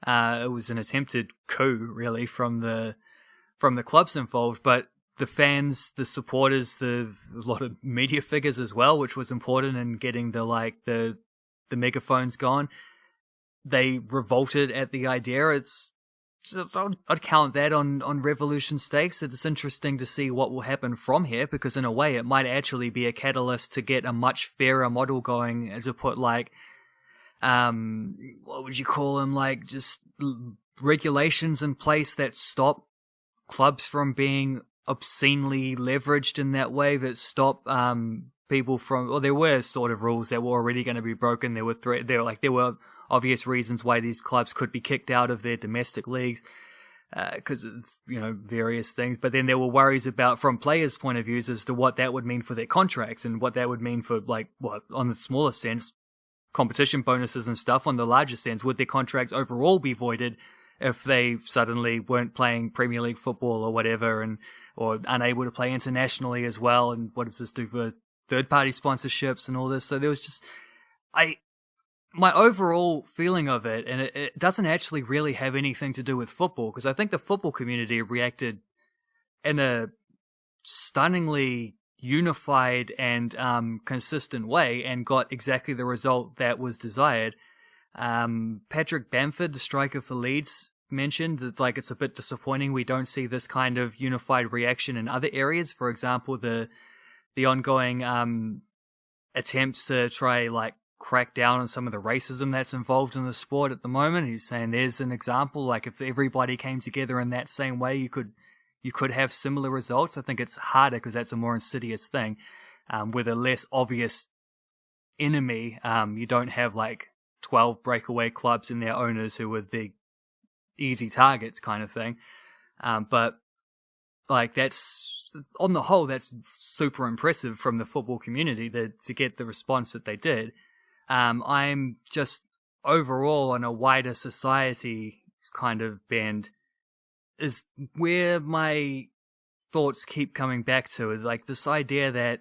it was an attempted coup, really, from the clubs involved. But the fans, the supporters, a lot of media figures as well, which was important in getting the megaphones gone. They revolted at the idea. I'd count that on revolution stakes. It's interesting to see what will happen from here, because in a way it might actually be a catalyst to get a much fairer model going, as to put like, what would you call them? Like, just regulations in place that stop clubs from being obscenely leveraged in that way, that stop people from, well, there were sort of rules that were already going to be broken. There were obvious reasons why these clubs could be kicked out of their domestic leagues because of, various things. But then there were worries about, from players' point of views, as to what that would mean for their contracts, and what that would mean for, like, what, on the smaller sense, competition bonuses and stuff. On the larger sense, would their contracts overall be voided if they suddenly weren't playing Premier League football or whatever, or unable to play internationally as well? And what does this do for third-party sponsorships and all this? So there was just, my overall feeling of it, and it doesn't actually really have anything to do with football, because I think the football community reacted in a stunningly unified and consistent way, and got exactly the result that was desired. Patrick Bamford, the striker for Leeds, mentioned that, like, it's a bit disappointing we don't see this kind of unified reaction in other areas. For example, the ongoing attempts to try, like, crack down on some of the racism that's involved in the sport at the moment. He's saying there's an example, like, if everybody came together in that same way, you could have similar results. I think it's harder because that's a more insidious thing. With a less obvious enemy, you don't have like 12 breakaway clubs and their owners who are the easy targets kind of thing. But like, that's, on the whole, that's super impressive from the football community to get the response that they did. I'm just overall on a wider society kind of bend is where my thoughts keep coming back to, like this idea that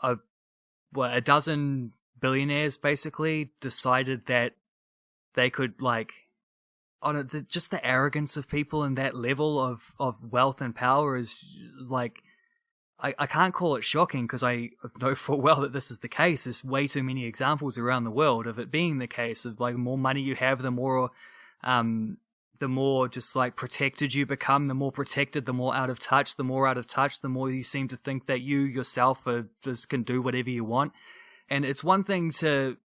a dozen billionaires basically decided that they could, like, just the arrogance of people in that level of wealth and power is like, I can't call it shocking, because I know full well that this is the case. There's way too many examples around the world of it being the case. Of, like, the more money you have, the more just, like, protected you become. The more protected, the more out of touch. The more out of touch, the more you seem to think that you yourself just can do whatever you want. And it's one thing to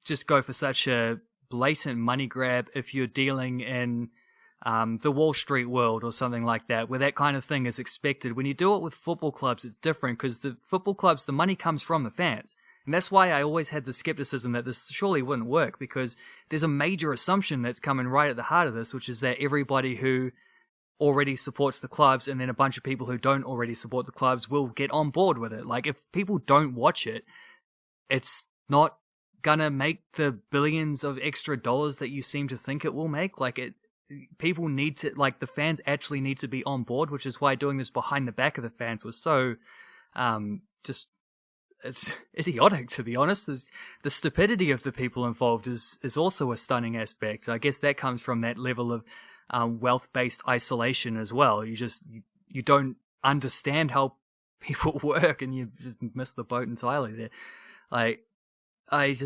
just go for such a blatant money grab if you're dealing in the Wall Street world or something like that, where that kind of thing is expected. When you do it with football clubs, it's different, because the football clubs, the money comes from the fans. And that's why I always had the skepticism that this surely wouldn't work, because there's a major assumption that's coming right at the heart of this, which is that everybody who already supports the clubs, and then a bunch of people who don't already support the clubs, will get on board with it. Like, if people don't watch it, it's not gonna make the billions of extra dollars that you seem to think it will make. Like, people need to, like, the fans actually need to be on board, which is why doing this behind the back of the fans was so just, it's idiotic, to be honest. The stupidity of the people involved is also a stunning aspect. I guess that comes from that level of wealth-based isolation as well. You don't understand how people work, and you just miss the boat entirely there. Like, I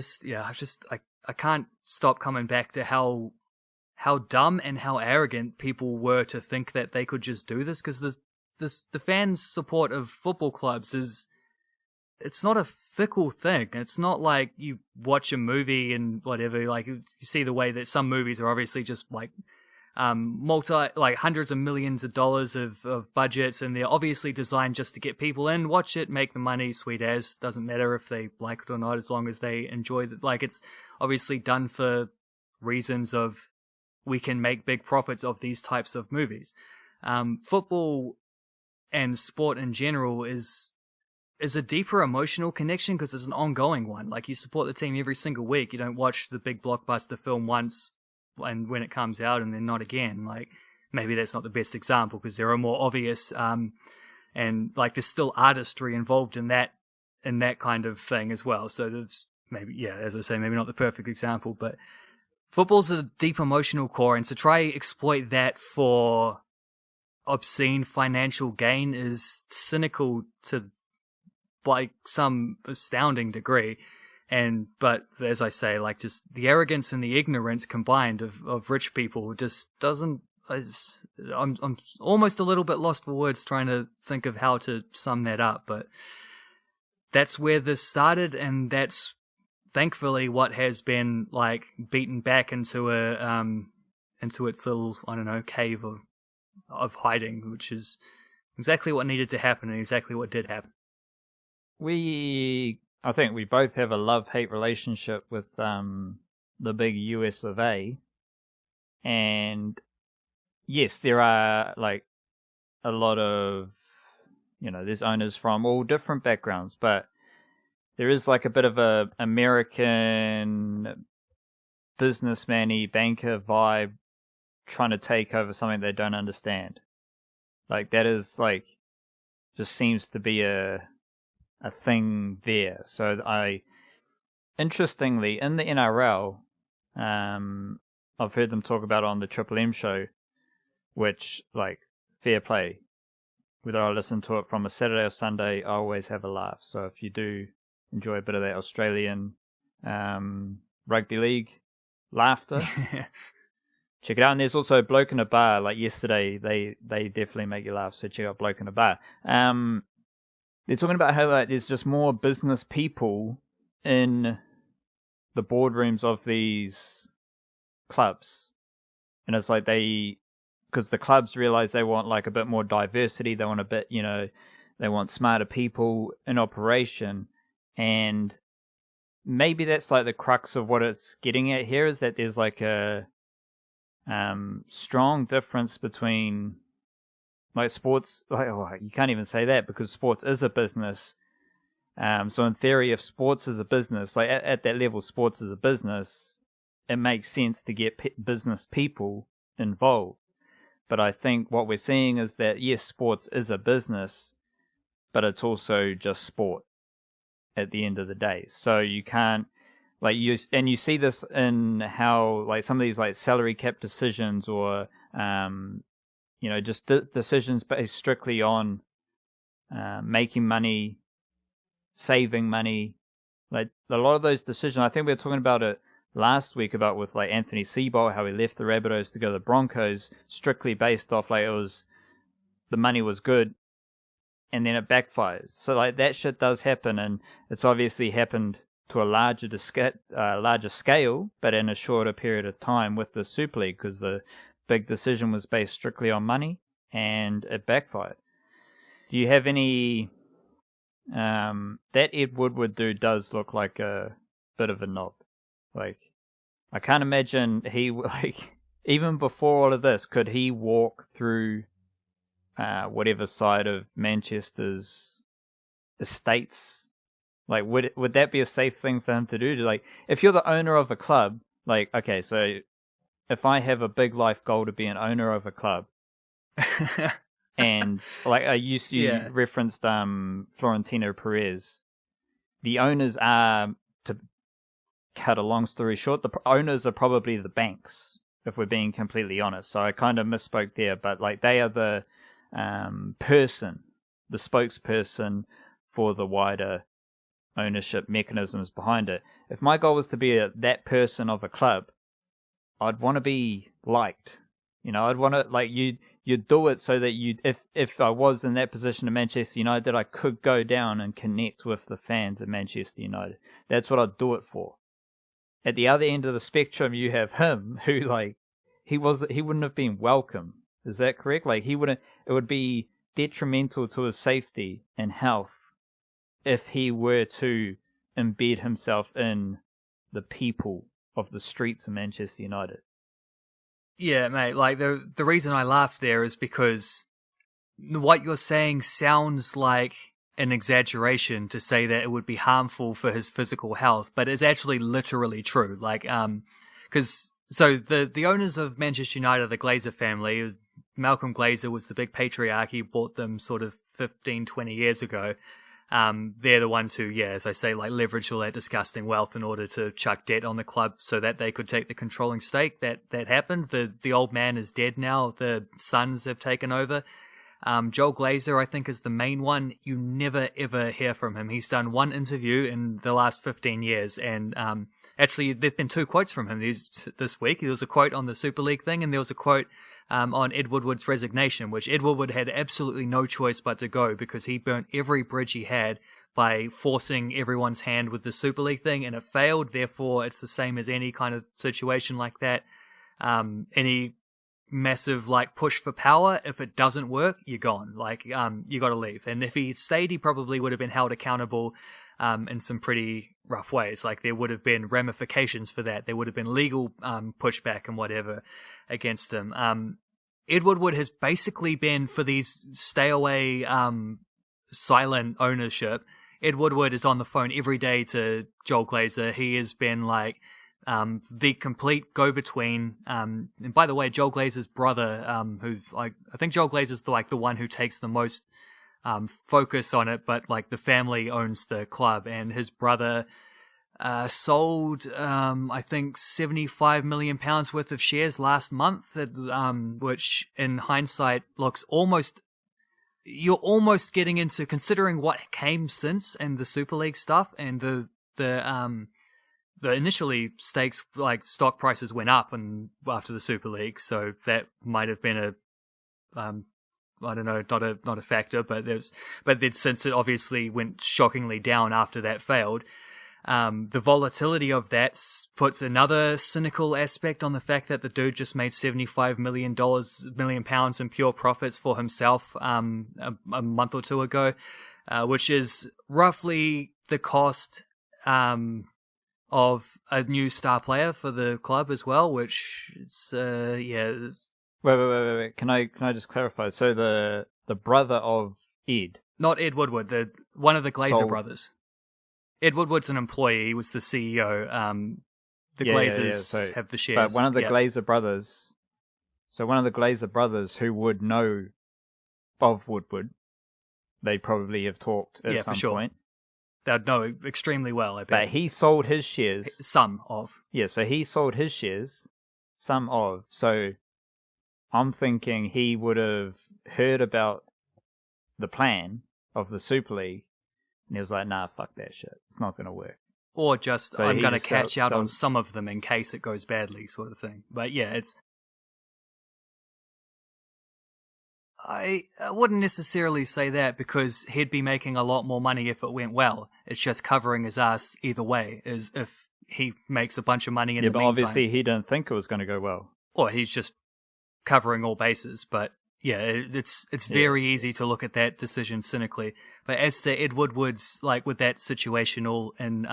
can't stop coming back to how dumb and how arrogant people were to think that they could just do this, because the fans' support of football clubs is it's not a fickle thing. It's not like you watch a movie and whatever, like you see the way that some movies are obviously just like like hundreds of millions of dollars of budgets, and they're obviously designed just to get people in, watch it, make the money, sweet as, doesn't matter if they like it or not, as long as they enjoy it. Like, it's obviously done for reasons of, we can make big profits of these types of movies. Football and sport in general is a deeper emotional connection because it's an ongoing one. Like, you support the team every single week. You don't watch the big blockbuster film once and when it comes out and then not again. Like, maybe that's not the best example because there are more obvious and like there's still artistry involved in that kind of thing as well. So there's maybe, yeah, as I say, maybe not the perfect example, but football's a deep emotional core, and to try exploit that for obscene financial gain is cynical to like some astounding degree. But as I say, like, just the arrogance and the ignorance combined of rich people just doesn't. I'm almost a little bit lost for words trying to think of how to sum that up. But that's where this started, and that's thankfully what has been like beaten back into into its little, I don't know, cave of hiding, which is exactly what needed to happen and exactly what did happen. I think we both have a love-hate relationship with the big US of A. And yes, there are like a lot of, there's owners from all different backgrounds, but there is like a bit of a American businessman-y banker vibe trying to take over something they don't understand. Like, that is like, just seems to be a thing there. So interestingly, in the NRL, I've heard them talk about it on the Triple M show, which, like, fair play. Whether I listen to it from a Saturday or Sunday, I always have a laugh. So if you do enjoy a bit of that Australian rugby league laughter, check it out. And there's also Bloke in a Bar. Like yesterday, they definitely make you laugh. So check out Bloke in a Bar. They're talking about how like there's just more business people in the boardrooms of these clubs, and it's like because the clubs realize they want like a bit more diversity. They want a bit, they want smarter people in operation, and maybe that's like the crux of what it's getting at here, is that there's like a strong difference between like sports. Like, you can't even say that because sports is a business. So in theory, if sports is a business, like at that level, sports is a business, it makes sense to get business people involved. But I think what we're seeing is that, yes, sports is a business, but it's also just sport at the end of the day. So you can't, like, you see this in how, like, some of these, like, salary cap decisions or, just decisions based strictly on making money, saving money. Like, a lot of those decisions, I think we were talking about it last week about with like Anthony Seabolt, how he left the Rabbitohs to go to the Broncos strictly based off like the money was good, and then it backfires. So like that shit does happen, and it's obviously happened to a larger scale, but in a shorter period of time with the Super League, because the big decision was based strictly on money and it backfired. Do you have any? That Ed Woodward dude does look like a bit of a knob. Like, I can't imagine he, like, even before all of this, could he walk through whatever side of Manchester's estates? Like, would that be a safe thing for him to do? Like, if you're the owner of a club, like, okay, so if I have a big life goal to be an owner of a club, and like you referenced Florentino Perez, the owners are, to cut a long story short, the owners are probably the banks, if we're being completely honest. So I kind of misspoke there, but like they are the spokesperson for the wider ownership mechanisms behind it. If my goal was to be that person of a club, I'd want to be liked. I'd want to, like, you'd do it so that if I was in that position of Manchester United, I could go down and connect with the fans of Manchester United. That's what I'd do it for. At the other end of the spectrum, you have him who he wouldn't have been welcome. Is that correct? Like he wouldn't. It would be detrimental to his safety and health if he were to embed himself in the people of the streets of Manchester United. Yeah, mate, like the reason I laughed there is because what you're saying sounds like an exaggeration to say that it would be harmful for his physical health, but it's actually literally true. Like, so the owners of Manchester United, the Glazer family, Malcolm Glazer was the big patriarch. He bought them sort of 15, 20 years ago. They're the ones who, yeah, as I say, like leveraged all that disgusting wealth in order to chuck debt on the club so that they could take the controlling stake. That happened. The old man is dead now. The sons have taken over. Joel Glazer, I think, is the main one. You never, ever hear from him. He's done one interview in the last 15 years. And actually, there have been 2 quotes from him this week. There was a quote on the Super League thing, and there was a quote on Ed Woodward's resignation, which Ed Woodward had absolutely no choice but to go because he burnt every bridge he had by forcing everyone's hand with the Super League thing, and it failed. Therefore, it's the same as any kind of situation like that. Any massive like push for power, if it doesn't work, you're gone. Like you got to leave. And if he stayed, he probably would have been held accountable in some pretty rough ways. Like there would have been ramifications for that. There would have been legal pushback and whatever against him. Ed Woodward has basically been, for these stay away silent ownership, Ed Woodward is on the phone every day to Joel Glazer. He has been like the complete go-between. And by the way, Joel Glazer's brother, who like I think Joel Glazer's the one who takes the most focus on it, but like the family owns the club, and his brother sold I think £75 million worth of shares last month, which in hindsight looks almost, you're almost getting into, considering what came since and the Super League stuff and the initially stakes, like stock prices went up and after the Super League, so that might have been a I don't know, not a factor, but then since it obviously went shockingly down after that failed, the volatility of that puts another cynical aspect on the fact that the dude just made $75 million in pure profits for himself a month or 2 ago, which is roughly the cost of a new star player for the club as well, which it's yeah. Wait. Can I just clarify? So the brother of Ed, not Ed Woodward, one of the Glazer brothers. Ed Woodward's an employee. He was the CEO. The Glazers have the shares. But one of the Glazer brothers. So one of the Glazer brothers who would know of Woodward, they probably have talked at some point. They'd know extremely well, I bet. But he sold his shares. Some of. Yeah, so he sold his shares. Some of. So I'm thinking he would have heard about the plan of the Super League, and he was like, nah, fuck that shit. It's not going to work. Or just, so I'm going to catch out on some of them in case it goes badly, sort of thing. But yeah, I wouldn't necessarily say that, because he'd be making a lot more money if it went well. It's just covering his ass either way, as if he makes a bunch of money in the meantime. Yeah, but obviously he didn't think it was going to go well. Or he's just covering all bases, but yeah, it's very easy to look at that decision cynically. But as to Ed Woodward's, like with that situation all in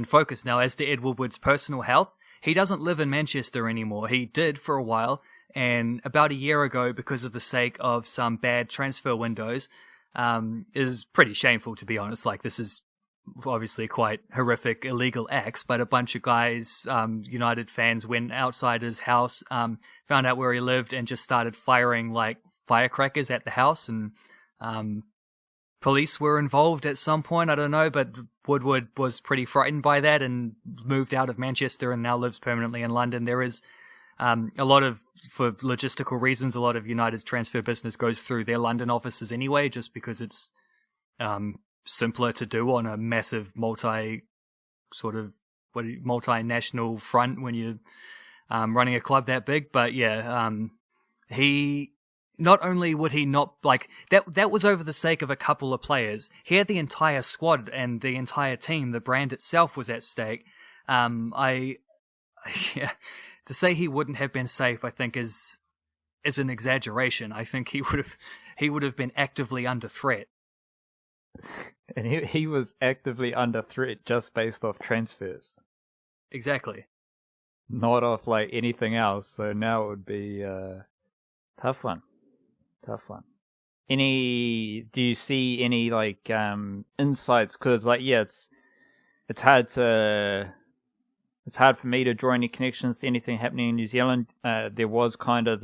focus now, as to Ed Woodward's personal health, he doesn't live in Manchester anymore. He did for a while, and about a year ago, because of the sake of some bad transfer windows, is pretty shameful, to be honest. Like, this is obviously quite horrific illegal acts, but a bunch of guys, United fans, went outside his house, found out where he lived, and just started firing like firecrackers at the house, and police were involved at some point, I don't know, but Woodward was pretty frightened by that and moved out of Manchester and now lives permanently in London. There is a lot of, for logistical reasons, a lot of United's transfer business goes through their London offices anyway, just because it's simpler to do on a massive multinational front when you're running a club that big. But yeah, he not only would he not like that was over the sake of a couple of players. He had the entire squad and the entire team. The brand itself was at stake. Yeah, to say he wouldn't have been safe, I think is an exaggeration. I think he would have been actively under threat. And he was actively under threat just based off transfers. Exactly. Not off like anything else. So now it would be tough one. Do you see any like insights? Because like it's hard for me to draw any connections to anything happening in New Zealand. There was kind of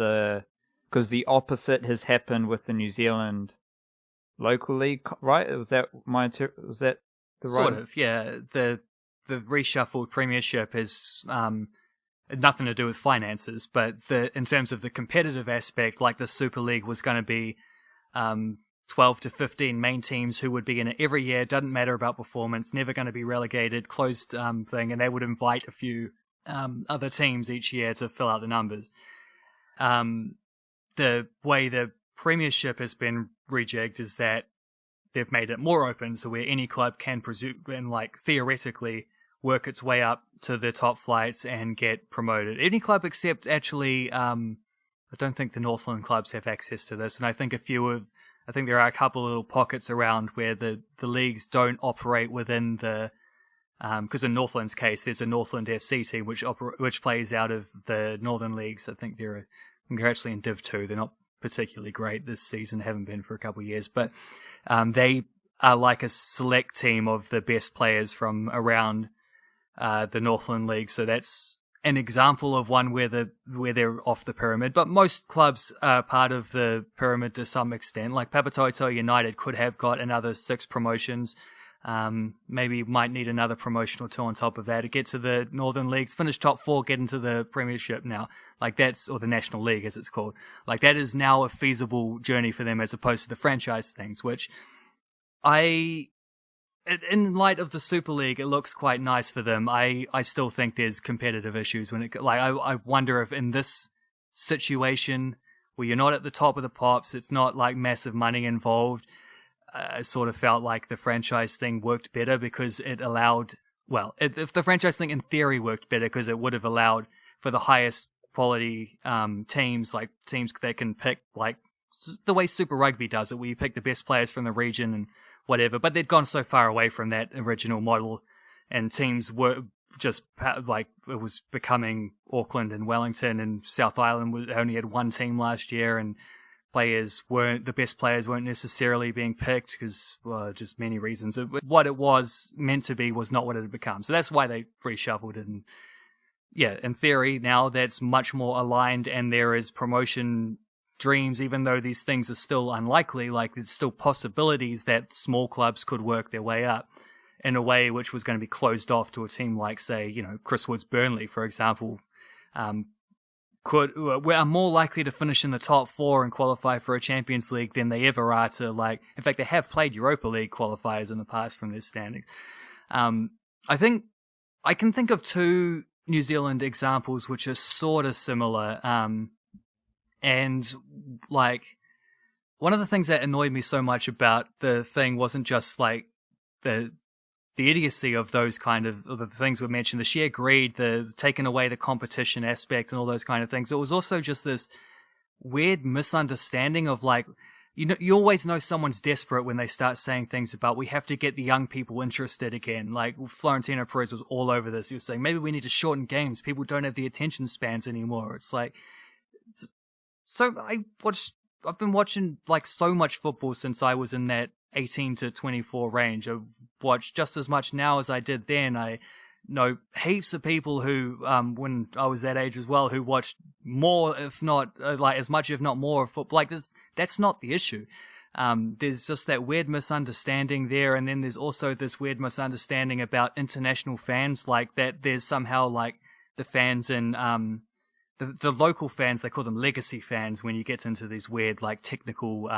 because the opposite has happened with the New Zealand local league, right? Was that the right? Sort of, yeah. The reshuffled premiership has nothing to do with finances, but in terms of the competitive aspect, like the Super League was going to be 12 to 15 main teams who would be in it every year, doesn't matter about performance, never going to be relegated, closed thing, and they would invite a few other teams each year to fill out the numbers. The way the premiership has been rejigged is that they've made it more open, so where any club can presume and like theoretically work its way up to the top flights and get promoted. Any club except actually, I don't think the Northland clubs have access to this, and I think there are a couple of little pockets around where the leagues don't operate within the, because in Northland's case, there's a Northland FC team which plays out of the Northern Leagues. I think they're actually in Div 2. They're not particularly great this season, haven't been for a couple of years, but they are like a select team of the best players from around the Northland League. So that's an example of one where they're off the pyramid, but most clubs are part of the pyramid to some extent. Like Papatoetoe United could have got another 6 promotions. Maybe might need another promotion or 2 on top of that to get to the Northern Leagues, finish top 4, get into the Premiership now. Like or the National League as it's called. Like that is now a feasible journey for them as opposed to the franchise things, which in light of the Super League, it looks quite nice for them. I still think there's competitive issues I wonder if in this situation where you're not at the top of the pops, it's not like massive money involved. I sort of felt like the franchise thing worked better because it allowed, if the franchise thing in theory worked better because it would have allowed for the highest quality teams that can pick like the way Super Rugby does it, where you pick the best players from the region and whatever, but they'd gone so far away from that original model, and teams were just like it was becoming Auckland and Wellington, and South Island only had one team last year, and the best players weren't necessarily being picked because just many reasons. What it was meant to be was not what it had become, so that's why they reshuffled it. And yeah, in theory now that's much more aligned, and there is promotion dreams, even though these things are still unlikely. Like there's still possibilities that small clubs could work their way up in a way which was going to be closed off to a team like, say, Chris Wood's Burnley, for example, are more likely to finish in the top 4 and qualify for a Champions League than they ever are to in fact, they have played Europa League qualifiers in the past from their standings. I think I can think of 2 New Zealand examples which are sort of similar. And one of the things that annoyed me so much about the thing wasn't just like the idiocy of those kind of the things we mentioned, the sheer greed, the taking away the competition aspect and all those kind of things. It was also just this weird misunderstanding of you always know someone's desperate when they start saying things about we have to get the young people interested again. Like Florentino Perez was all over this. He was saying maybe we need to shorten games. People don't have the attention spans anymore. So I've been watching so much football since I was in that 18 to 24 range. I watch just as much now as I did then. I know heaps of people who, when I was that age as well, who watched more, if not as much, if not more football. That's not the issue. There's just that weird misunderstanding there, and then there's also this weird misunderstanding about international fans, that there's somehow the fans in the local fans, they call them legacy fans when you get into these weird technical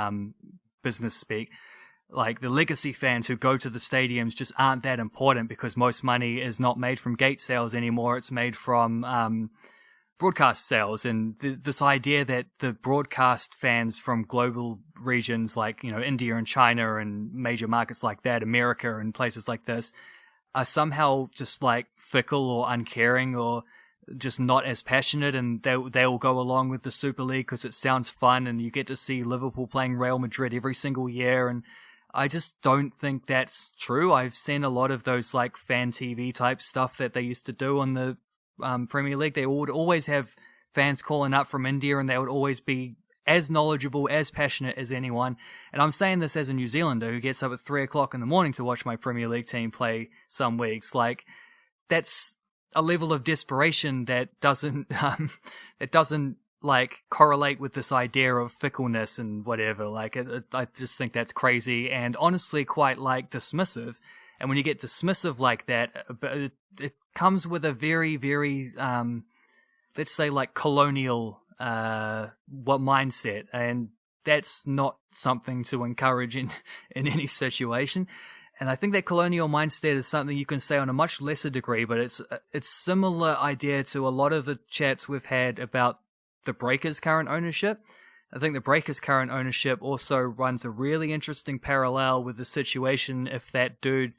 business speak. The legacy fans who go to the stadiums just aren't that important because most money is not made from gate sales anymore. It's made from broadcast sales and this idea that the broadcast fans from global regions like, India and China and major markets like that, America and places like this, are somehow just like fickle or uncaring or just not as passionate, and they will go along with the Super League because it sounds fun and you get to see Liverpool playing Real Madrid every single year. And I just don't think that's true. I've seen a lot of those like fan TV type stuff that they used to do on the Premier League. They would always have fans calling up from India, and they would always be as knowledgeable, as passionate as anyone. And I'm saying this as a New Zealander who gets up at 3:00 in the morning to watch my Premier League team play some weeks. Like, that's a level of desperation that doesn't like correlate with this idea of fickleness and whatever. Like, I just think that's crazy and honestly quite like dismissive. And when you get dismissive like that, it comes with a very, very, let's say like colonial, mindset. And that's not something to encourage in any situation. And I think that colonial mindset is something you can say on a much lesser degree, but it's similar idea to a lot of the chats we've had about the Breakers' current ownership. I think the Breakers' current ownership also runs a really interesting parallel with the situation if that dude,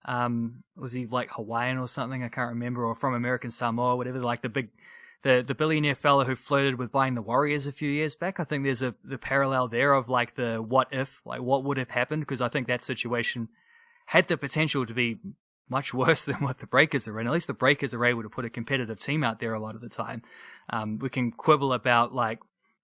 was he like Hawaiian or something? I can't remember, or from American Samoa, or whatever, like the billionaire fella who flirted with buying the Warriors a few years back. I think there's the parallel there of like the what if, like what would have happened, because I think that situation had the potential to be much worse than what the Breakers are in. At least the Breakers are able to put a competitive team out there a lot of the time. We can quibble about like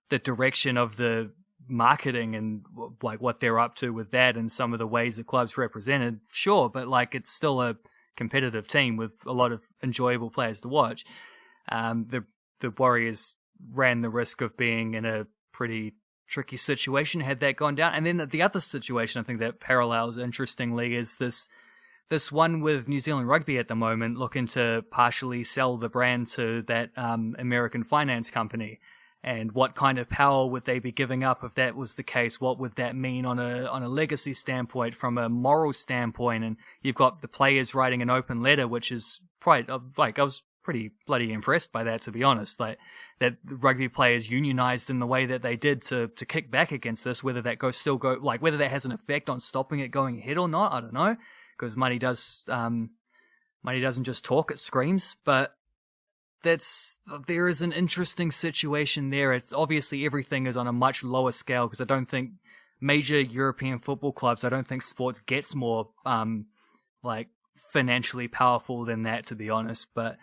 the direction of the marketing and like what they're up to with that and some of the ways the club's represented. Sure, but like it's still a competitive team with a lot of enjoyable players to watch. The Warriors ran the risk of being in a pretty tricky situation had that gone down. And then the other situation I think that parallels interestingly is this one with New Zealand Rugby at the moment looking to partially sell the brand to that American finance company. And what kind of power would they be giving up if that was the case? What would that mean on a legacy standpoint, from a moral standpoint? And you've got the players writing an open letter, which is quite like, I was pretty bloody impressed by that, to be honest. Like, that rugby players unionized in the way that they did to kick back against this. Whether that whether that has an effect on stopping it going ahead or not, I don't know, because money doesn't just talk, it screams. But there is an interesting situation there. It's obviously everything is on a much lower scale, because I don't think major European football clubs, I don't think sports gets more like financially powerful than that, to be honest. But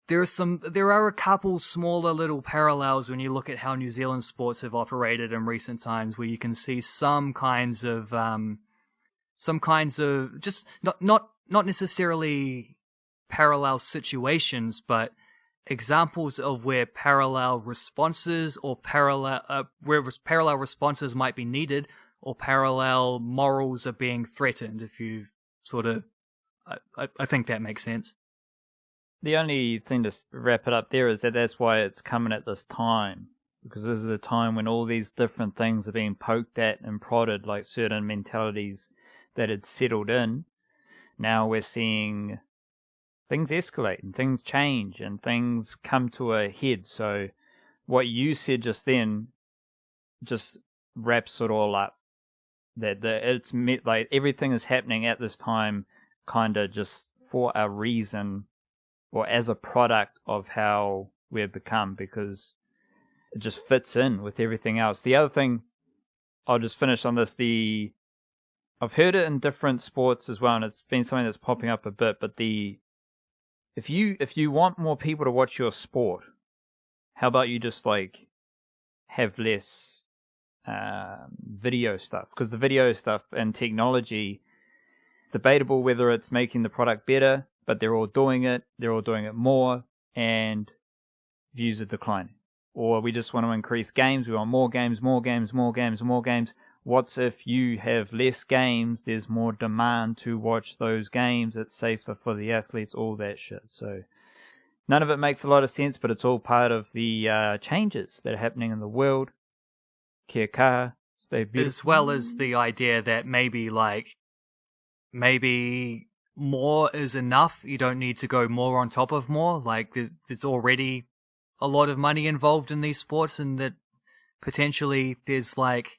there are a couple smaller little parallels when you look at how New Zealand sports have operated in recent times, where you can see some kinds of just not necessarily parallel situations, but examples of where parallel responses or parallel responses might be needed, or parallel morals are being threatened. If you sort of, I think that makes sense. The only thing to wrap it up there is that that's why it's coming at this time, because this is a time when all these different things are being poked at and prodded, like certain mentalities that had settled in. Now we're seeing things escalate and things change and things come to a head. So what you said just then just wraps it all up. That it's like everything is happening at this time kind of just for a reason, or as a product of how we've become, because it just fits in with everything else. The other thing, I'll just finish on this, I've heard it in different sports as well, and it's been something that's popping up a bit, but if you want more people to watch your sport, how about you just like have less video stuff? Because the video stuff and technology, debatable whether it's making the product better, but they're all doing it more, and views are declining. Or we just want to increase games, we want more games. What's if you have less games, there's more demand to watch those games, it's safer for the athletes, all that shit. So none of it makes a lot of sense, but it's all part of the changes that are happening in the world. Kia kaha, stay beautiful. As well as the idea that maybe more is enough. You don't need to go more on top of more. Like, there's already a lot of money involved in these sports, and that potentially there's like,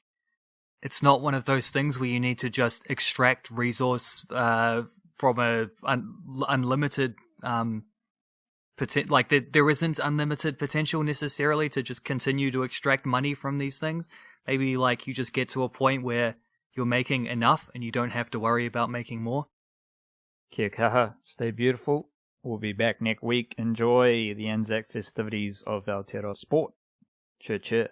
it's not one of those things where you need to just extract resource from a unlimited there isn't unlimited potential necessarily to just continue to extract money from these things. Maybe like you just get to a point where you're making enough and you don't have to worry about making more. Kia kaha, stay beautiful. We'll be back next week. Enjoy the Anzac festivities of Aotearoa sport. Cheer, cheer.